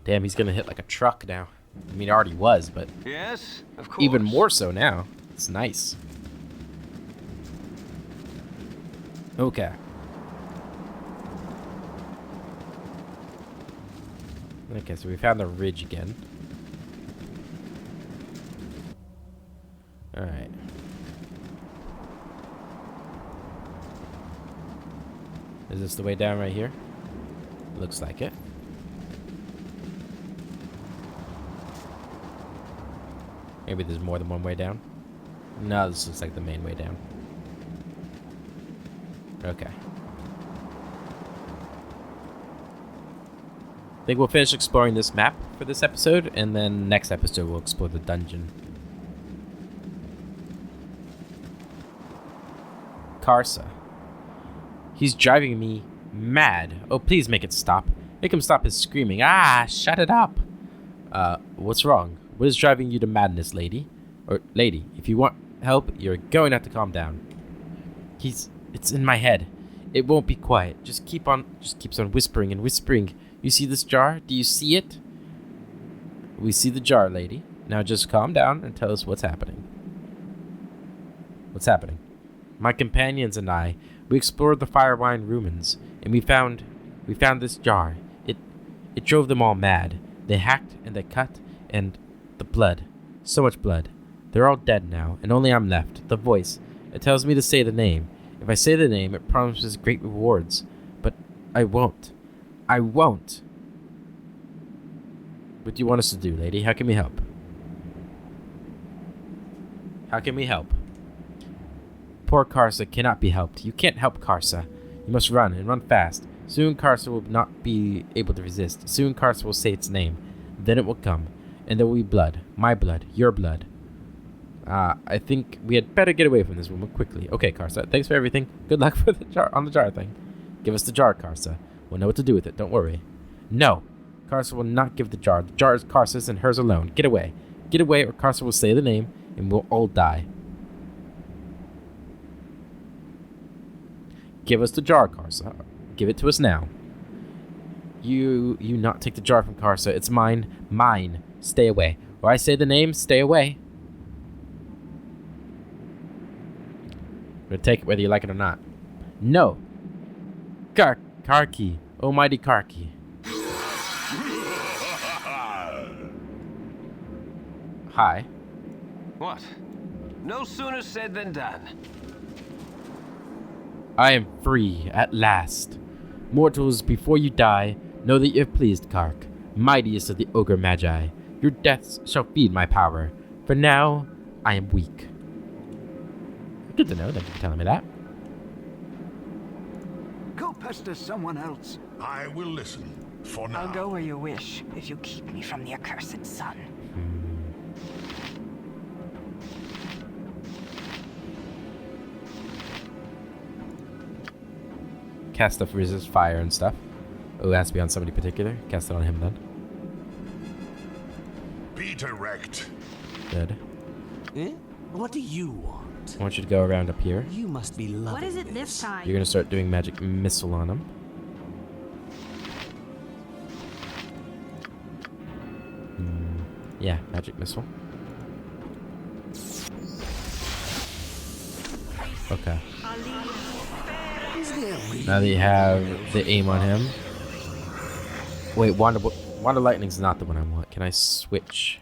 Damn, he's gonna hit like a truck now. I mean, he already was, but Yes, of course. even more so now. It's nice. Okay. Okay, so we found the ridge again. Alright. Is this the way down right here? Looks like it. Maybe there's more than one way down. No, this looks like the main way down. Okay. I think we'll finish exploring this map for this episode, and then next episode we'll explore the dungeon. Karsa. He's driving me mad. Oh, please make it stop. Make him stop his screaming. Ah, shut it up. What's wrong? What is driving you to madness, lady? Or, lady, if you want help, you're going to have to calm down. It's in my head. It won't be quiet. Just keeps on whispering and whispering. You see this jar? Do you see it? We see the jar, lady. Now just calm down and tell us what's happening. What's happening? My companions and I, we explored the Firewine ruins, and we found this jar. It drove them all mad. They hacked and they cut, and the blood. So much blood. They're all dead now, and only I'm left. The voice. It tells me to say the name. If I say the name, it promises great rewards. But I won't. I won't. What do you want us to do, lady? How can we help? How can we help? Poor Karsa cannot be helped. You can't help Karsa. You must run, and run fast. Soon Karsa will not be able to resist. Soon Karsa will say its name. Then it will come. And there will be blood. My blood. Your blood. I think we had better get away from this woman quickly. Okay, Karsa. Thanks for everything. Good luck for the jar on the jar thing. Give us the jar, Karsa. We'll know what to do with it. Don't worry. No. Karsa will not give the jar. The jar is Karsa's and hers alone. Get away. Get away, or Karsa will say the name, and we'll all die. Give us the jar, Karsa. Give it to us now. You not take the jar from Karsa. It's mine. Mine. Stay away. Or I say the name, stay away. I'm gonna take it whether you like it or not. No. Kahrk. Almighty Kahrk. Hi. What? No sooner said than done. I am free at last. Mortals, before you die, know that you have pleased Kahrk, mightiest of the ogre magi. Your deaths shall feed my power. For now, I am weak. Good to know. Thank you for telling me that. Go pester someone else. I will listen for now. I'll go where you wish, if you keep me from the accursed sun. Cast stuff resist fire and stuff. Oh, it has to be on somebody particular. Cast it on him then. Be direct. Good. Eh? What do you want? I want you to go around up here. You must be loving What is it this time? You're gonna start doing magic missile on him. Yeah, magic missile. Okay. Now that you have the aim on him. Wait, Wand of Lightning's not the one I want. Can I switch?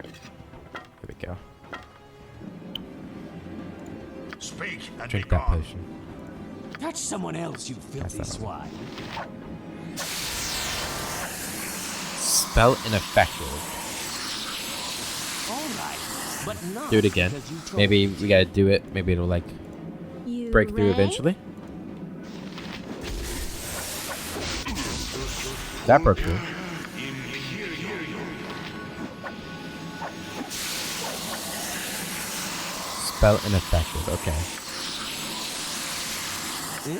There we go. Speak and Drink be that gone. potion. Catch someone else, you filthy that swine. Spell ineffective. All but not Do it again. because you told Maybe me we gotta do it. Maybe it'll like You break through rang? eventually. That broke through. Spell ineffective. Okay. Eh?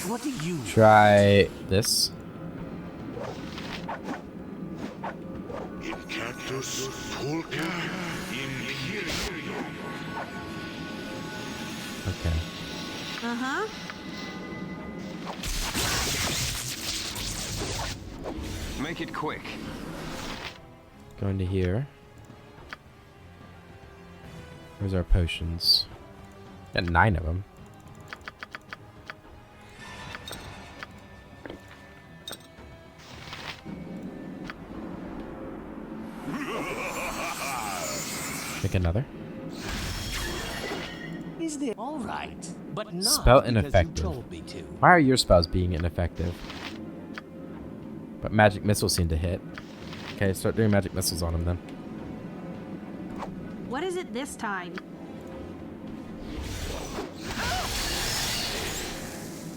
What do you Try this. Cactus Polka Okay. Uh-huh. Make it quick. Going to here. Where's our potions? Got 9 of them. Make another. Is there all right, but not Spell because ineffective. you told me to. Why are your spells being ineffective? But magic missiles seem to hit. Okay, start doing magic missiles on him then. What is it this time?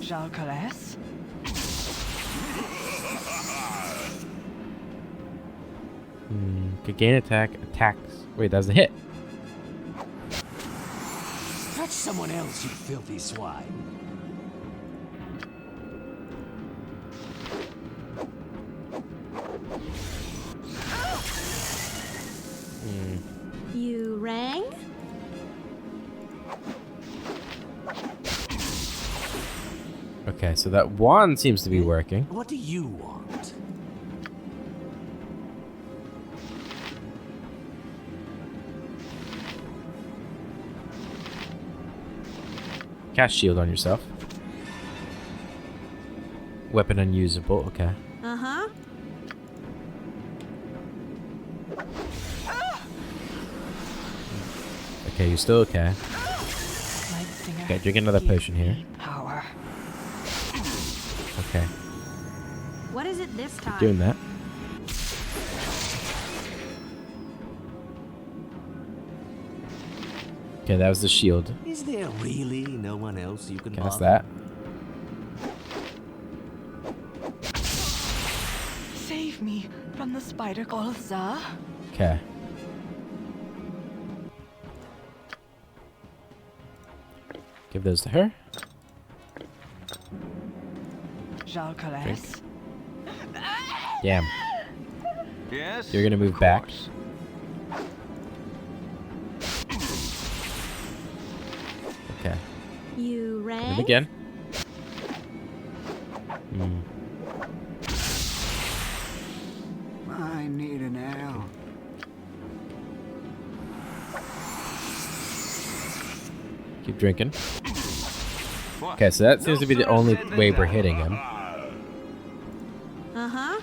Jalcales? Could gain attacks. Wait, that's a hit. Touch someone else, you filthy swine. You rang? Okay, so that wand seems to be working. What do you want? Cast shield on yourself. Weapon unusable. Okay. Uh-huh. Okay, you're still okay. Lightbringer Okay, drink another gives potion here. me Power. Okay, What is it this time? doing that. Okay, that was the shield. Is there really no one else you can Cast bother? that. Save me from the spider called Za. Okay. Give those to her. Jalcales? Damn. Yes? You're gonna move of back. course. Okay. You Hit rang? him again. I need an ale. Keep drinking. What? Okay, so that seems No to be the sooner only said than way we're done. hitting him. Uh-huh.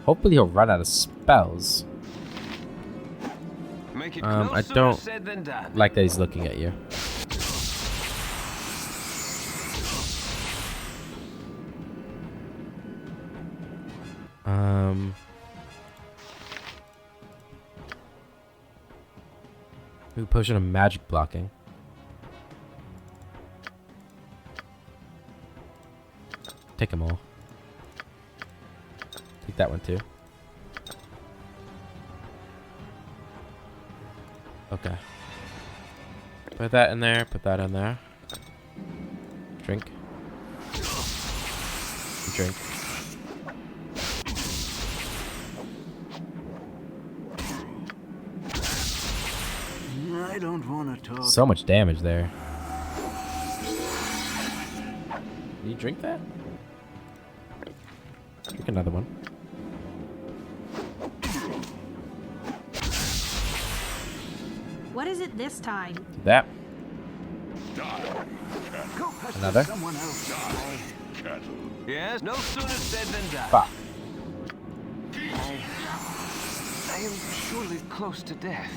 Hopefully he'll run out of spells. Make it I no sooner don't said than done. like that he's looking at you. Ooh, potion of magic blocking. Take them all. Take that one too. Okay. Put that in there, put that in there. Drink. Drink. I don't want to talk. So much damage there. Can you drink that? Drink another one. What is it this time? Do that. Go pester Another? someone else. Yes? No sooner said than done. Fuck. I am surely close to death.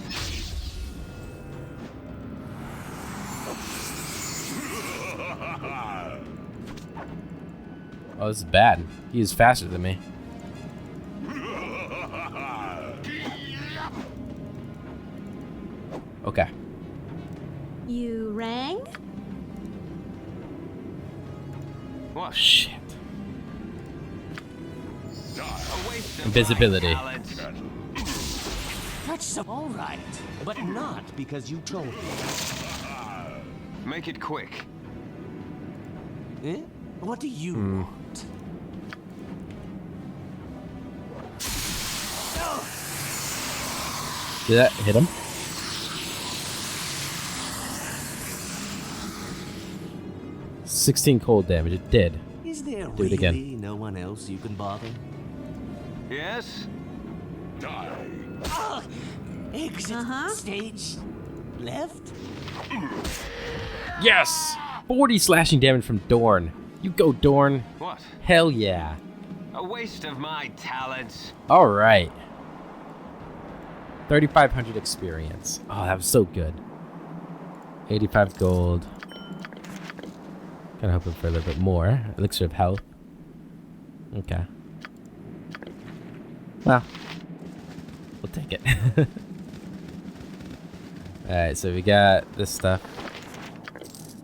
Oh, this is bad. He is faster than me. Okay. You rang? What? Shit. A waste of Invisibility. my talents. That's so all right, but not because you told me. Make it quick. Eh? What do you want? Did that hit him? $16 cold damage. It did. Is there Do it again. really no one else you can bother? Yes? Ugh! Exit stage left? Yes! 40 slashing damage from Dorn. You go, Dorn. What? Hell yeah. A waste of my talents. All right. 3,500 experience. Oh, that was so good. 85 gold. Kind of hoping for a little bit more. Elixir of health. Okay. Well, we'll take it. Alright, so we got this stuff.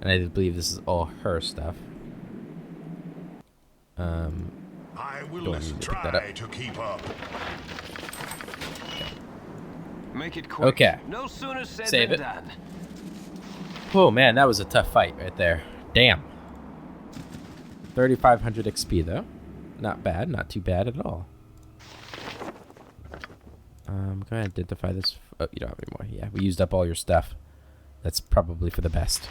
And I believe this is all her stuff. I will Don't need to pick that up. try to keep up. Make it quick. Okay. No sooner said Save than it. done. Oh man, that was a tough fight right there. Damn. 3,500 XP though. Not bad, not too bad at all. Go ahead and identify this. Oh, you don't have any more. Yeah, we used up all your stuff. That's probably for the best.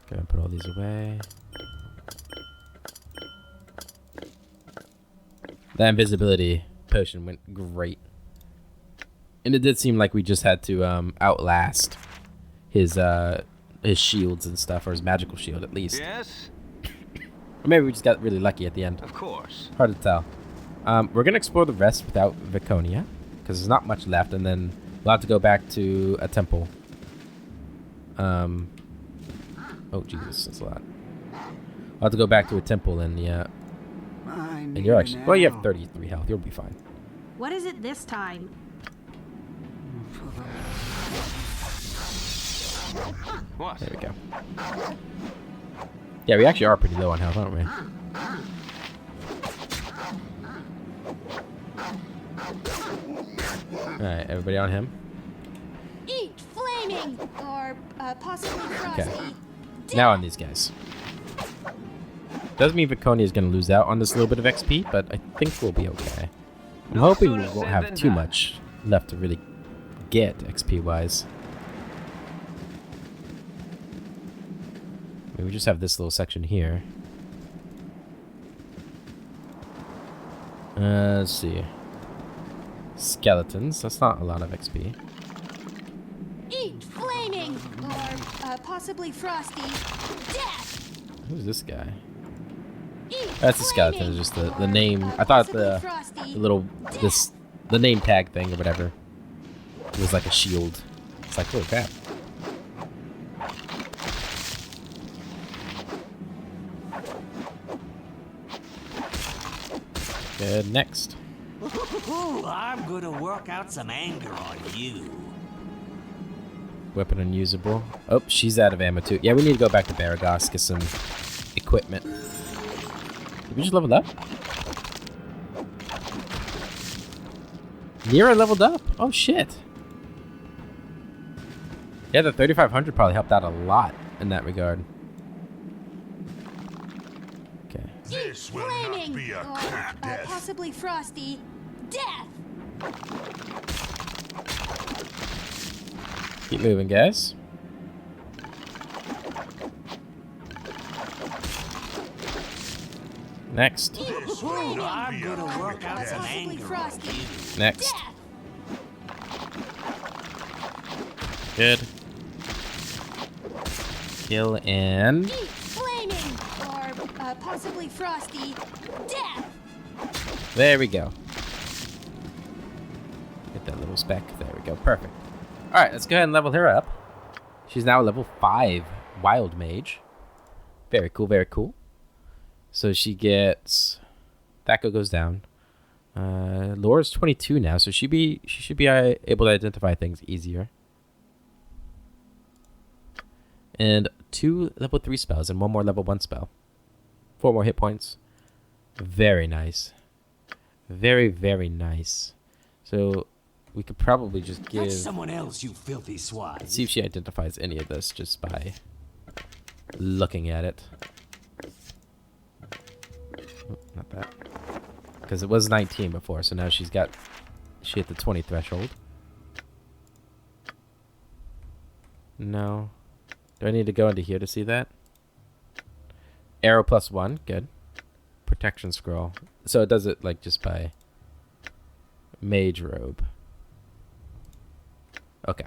Go ahead and put all these away. That invisibility potion went great. And it did seem like we just had to outlast his shields and stuff, or his magical shield at least. Yes? Or maybe we just got really lucky at the end. Of course. Hard to tell. We're going to explore the rest without Viconia, because there's not much left, and then we'll have to go back to a temple. Oh, Jesus, that's a lot. We'll have to go back to a temple, and yeah. And you're actually... Well, you have 33 health. You'll be fine. What is it this time? What? There we go. Yeah, we actually are pretty low on health, aren't we? Alright, everybody on him? Eat flaming or possibly frosty. Okay. Now on these guys. Doesn't mean Viconia is going to lose out on this little bit of XP, but I think we'll be okay. I'm hoping we won't have too much left to really get XP-wise. I mean, we just have this little section here. Let's see. Skeletons. That's not a lot of XP. Eat flaming or possibly frosty. Death. Who's this guy? Eat That's a skeleton. It's just the name. I thought the little the name tag thing or whatever was like a shield. It's like, holy crap. Good. Next. Ooh, I'm gonna work out some anger on you. Weapon unusable. Oh, she's out of ammo too. Yeah, we need to go back to Baragos, get some equipment. Did we just level up? Nira leveled up. Oh shit. Yeah, the 3,500 probably helped out a lot in that regard. Okay. This will not Flaming be a or quick death. possibly frosty. Death. Keep moving, guys. Next. This will not I'm be a gonna work quick out some death. Possibly anger on frosty. you. Next. Death. Good. Kill and... Eat flaming or possibly frosty. Death. There we go. Get that little speck. There we go. Perfect. Alright, let's go ahead and level her up. She's now level 5 Wild Mage. Very cool, very cool. So she gets... Thaco goes down. Laura's 22 now, so she should be able to identify things easier. And 2 level 3 spells and 1 more level 1 spell. 4 more hit points. Very nice. Very, very nice. So we could probably just give... That's someone else, you filthy swine. Let's see if she identifies any of this just by looking at it. Oh, not that. Because it was 19 before, so now she hit the 20 threshold. No. Do I need to go into here to see that? Arrow +1, good. Protection scroll. So it does it like just by mage robe. Okay.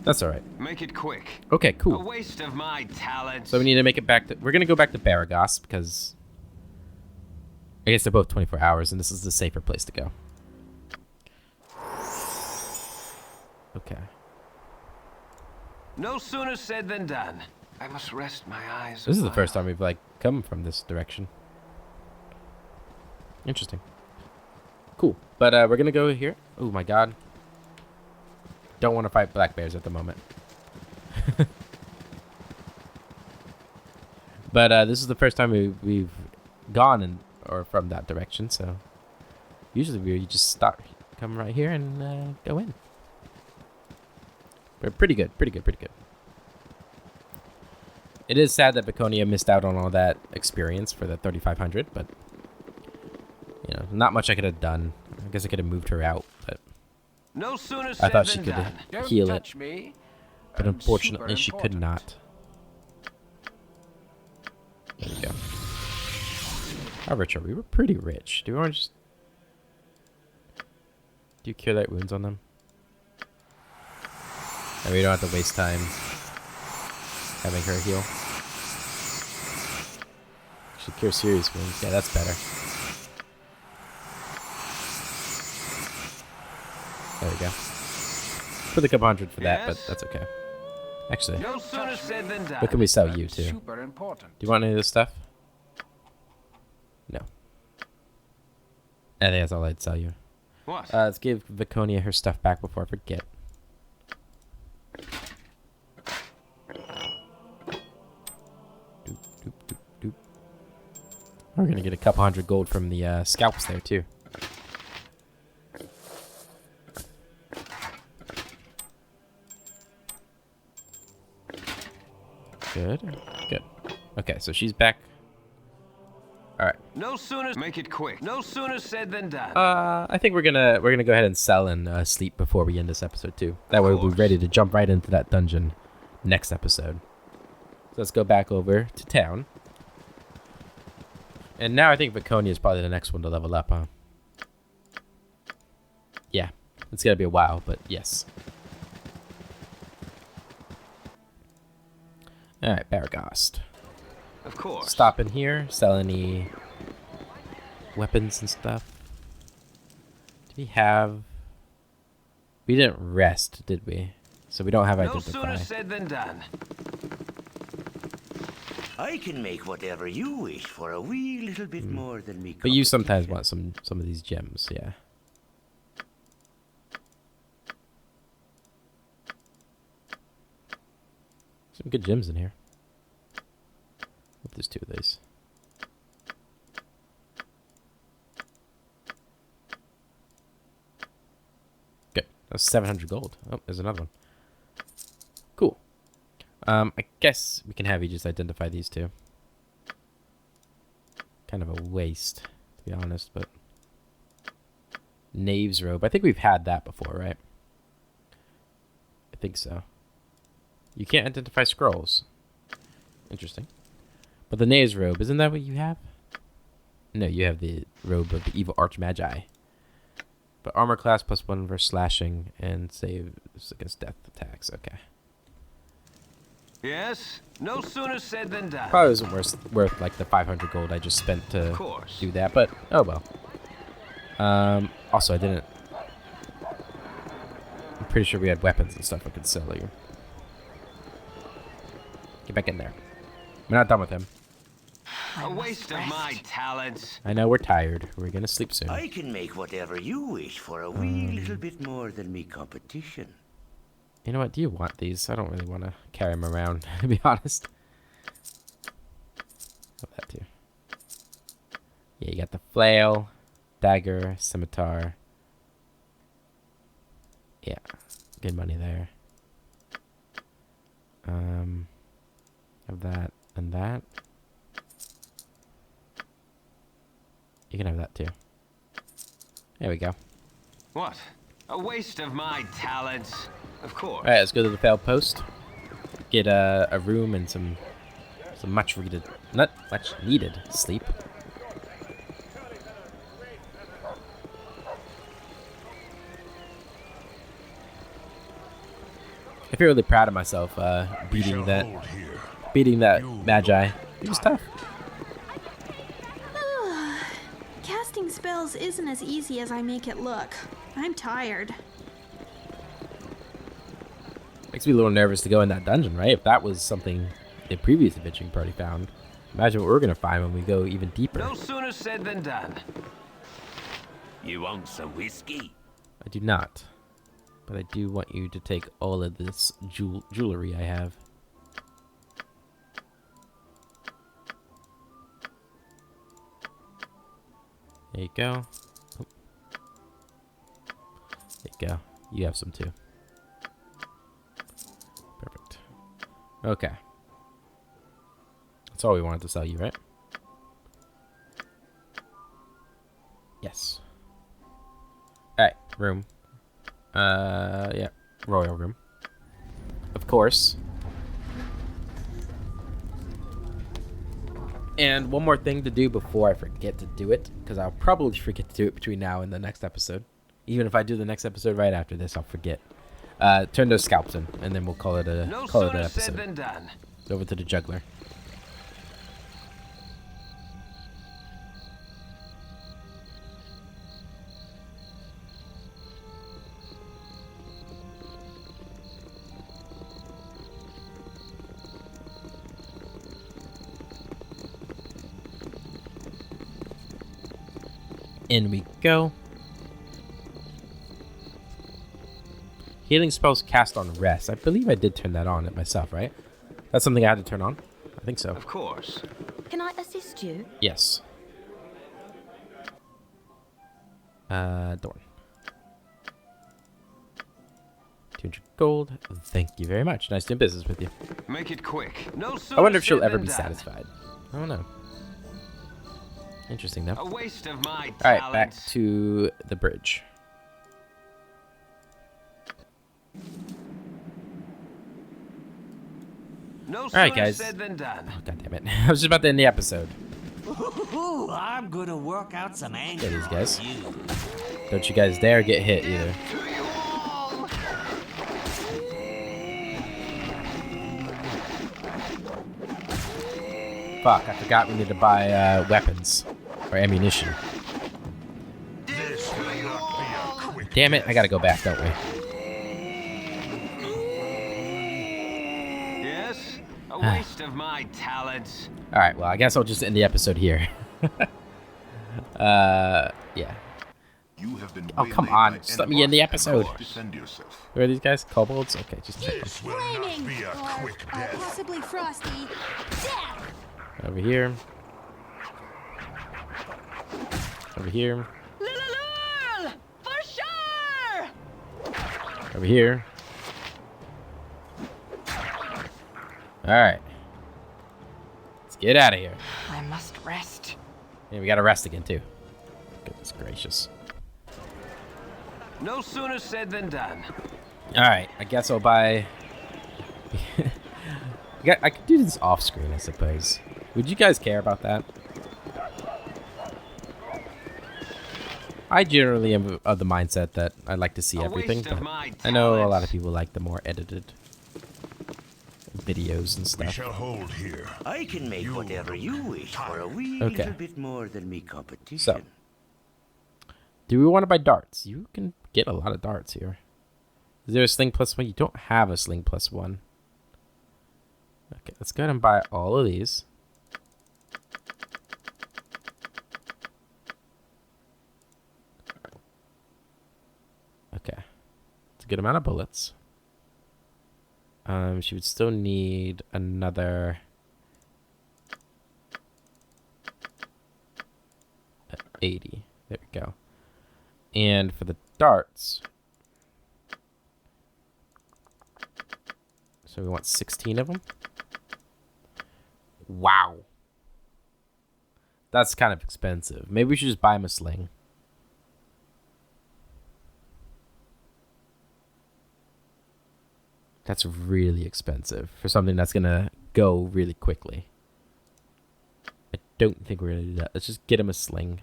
That's alright. Make it quick. Okay, A cool. waste of my talent. So we need to make it back to... We're going to go back to Baragos because... I guess they're both 24 hours and this is the safer place to go. Okay. No sooner said than done. I must rest my eyes. This is the first time we've like come from this direction. Interesting. Cool. But we're gonna go here. Oh my god. Don't want to fight black bears at the moment. But this is the first time we've gone or from that direction, so usually we just start, come right here and go in. But pretty good, pretty good, pretty good. It is sad that Baconia missed out on all that experience for the 3500, but you know, not much I could have done. I guess I could have moved her out, but No sooner I said thought she than could done. heal Don't it, touch me. but I'm unfortunately she super could important. not. There we go. How rich are we? We're pretty rich. Do you want to just... Do you cure light wounds on them? And we don't have to waste time having her heal. She cure serious wounds. Yeah, that's better. There we go. Put a couple hundred for that, but Yes? that's okay. Actually, No sooner said than done. what can we sell you to? Do Super important. you want any of this stuff? No. I think that's all I'd sell you. What? Let's give Viconia her stuff back before I forget. Doop, doop, doop, doop. We're gonna get a couple hundred gold from the scalps there too. Good. Good. Okay, so she's back. All right. No sooner make it quick. No sooner said than done. I think we're gonna go ahead and sell and sleep before we end this episode too. That way we'll be ready to jump right into that dungeon next episode. So let's go back over to town. And now I think Viconia is probably the next one to level up, huh? Yeah, it's gonna be a while, but yes. All right, Baragos. Of course. Stop in here, sell any weapons and stuff. Do we have... We didn't rest, did we? So we don't have No identify. sooner said than done. I can make whatever you wish for a wee little bit more than me. But you sometimes want some of these gems, yeah. Some good gems in here. Hope there's 2 of these. Good. That's 700 gold. Oh, there's another one. Cool. I guess we can have you just identify these 2. Kind of a waste, to be honest, but... Knave's robe. I think we've had that before, right? I think so. You can't identify scrolls. Interesting. But the Knave's robe, isn't that what you have? No, you have the robe of the evil archmagi. But armor class +1 versus slashing and saves against death attacks. Okay. Yes? No sooner said than done. Probably wasn't worth like the 500 gold I just spent to course. do that, but oh well. Also, I didn't... I'm pretty sure we had weapons and stuff I could sell you. Get back in there. We're not done with him. A waste of my talents. I know we're tired. We're gonna sleep soon. I can make whatever you wish for a wee little bit more than me competition. You know what? Do you want these? I don't really want to carry them around, to be honest. Have that too. Yeah, you got the flail, dagger, scimitar. Yeah, good money there. Have that and that. You can have that too. There we go. What? A waste of my talents. Of course. All right, let's go to the failed post. Get a room and some much needed, not much needed sleep. I feel really proud of myself beating that magi. It was tough. Casting spells isn't as easy as I make it look. I'm tired. Makes me a little nervous to go in that dungeon, right? If that was something the previous adventuring party found, imagine what we're gonna find when we go even deeper. No sooner said than done. You want some whiskey? I do not, but I do want you to take all of this jewelry I have. There you go. Oh. There you go. You have some too. Perfect. Okay. That's all we wanted to sell you, right? Yes. Alright, room. Yeah. Royal room. Of course. And one more thing to do before I forget to do it, because I'll probably forget to do it between now and the next episode. Even if I do the next episode right after this, I'll forget. Turn those scalps in, and then we'll call it an Said episode. than done. Over to the juggler. In we go. Healing spells cast on rest. I believe I did turn that on it myself, right? That's something I had to turn on? I think so. Of course. Can I assist you? Yes. Dorn. 200 gold. Thank you very much. Nice doing business with you. Make it quick. No sooner I wonder if she'll said ever than be done. satisfied. I don't know. Interesting, though. A waste of my talents. Alright, back to the bridge. No Alright, sooner guys. said than done. Oh, God damn it. I was just about to end the episode. Ooh, I'm gonna work out some anger There these guys. on you. Don't you guys dare get hit either. Fuck, I forgot we need to buy weapons or ammunition. This will not be a quick Damn it, I gotta go back, don't we? Yes? A waste of my talents. Alright, well, I guess I'll just end the episode here. Yeah. You have been Oh, come waylaid on, by just let me end the enemies. episode. Defend yourself. Where are these guys? Kobolds? Okay, just check them. This will not be a quick death. Possibly frosty. Death! Over here. Over here. Lululul! For sure! Over here. Alright. Let's get out of here. I must rest. Yeah, we gotta rest again, too. Goodness gracious. No sooner said than done. Alright, I guess I'll buy... I could do this off screen, I suppose. Would you guys care about that? I generally am of the mindset that I like to see A everything, waste of but my I know a lot talents. of people like the more edited videos and We stuff. shall hold here. I can make You whatever look you wish for a tired. wee Okay. little bit more than me competition. So, do we want to buy darts? You can get a lot of darts here. Is there a sling plus one? You don't have a sling plus one. Okay, let's go ahead and buy all of these. a good amount of bullets. She would still need another 80. There we go. And for the darts, so we want 16 of them. Wow. That's kind of expensive. Maybe we should just buy him a sling. That's really expensive for something that's going to go really quickly. I don't think we're going to do that. Let's just get him a sling.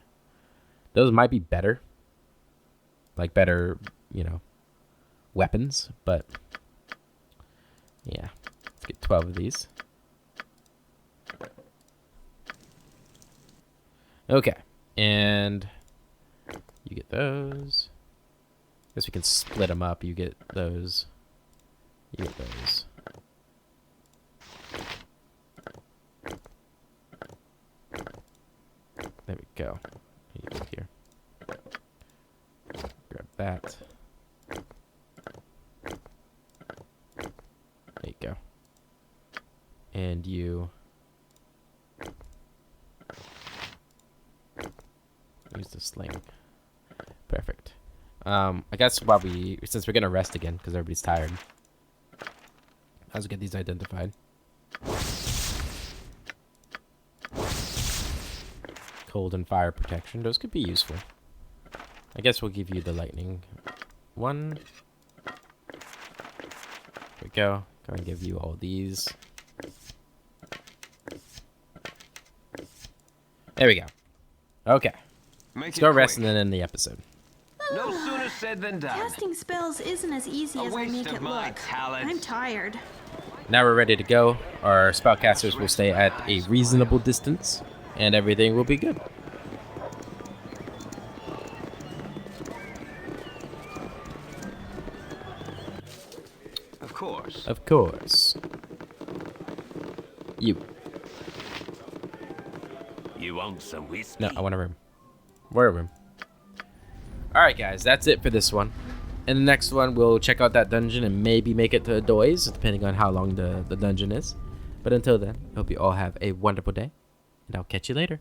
Those might be better. Like better, you know, weapons. But, yeah. Let's get 12 of these. Okay. And you get those. Guess we can split them up. You get those. You get those. There we go. You go here. Grab that. There you go. And you use the sling. Perfect. I guess since we're gonna rest again because everybody's tired. Let's get these identified. Cold and fire protection. Those could be useful. I guess we'll give you the lightning one. There we go. Go and give you all these. There we go. Okay. Let's go rest and then end the episode. No sooner said than done. Casting spells isn't as easy as I make it look. I'm tired. Now we're ready to go. Our spellcasters will stay at a reasonable distance, and everything will be good. Of course. Of course. You. You want some whiskey? No, I want a room. Where a room? Alright guys, that's it for this one. In the next one, we'll check out that dungeon and maybe make it to Doy's, depending on how long the dungeon is. But until then, I hope you all have a wonderful day, and I'll catch you later.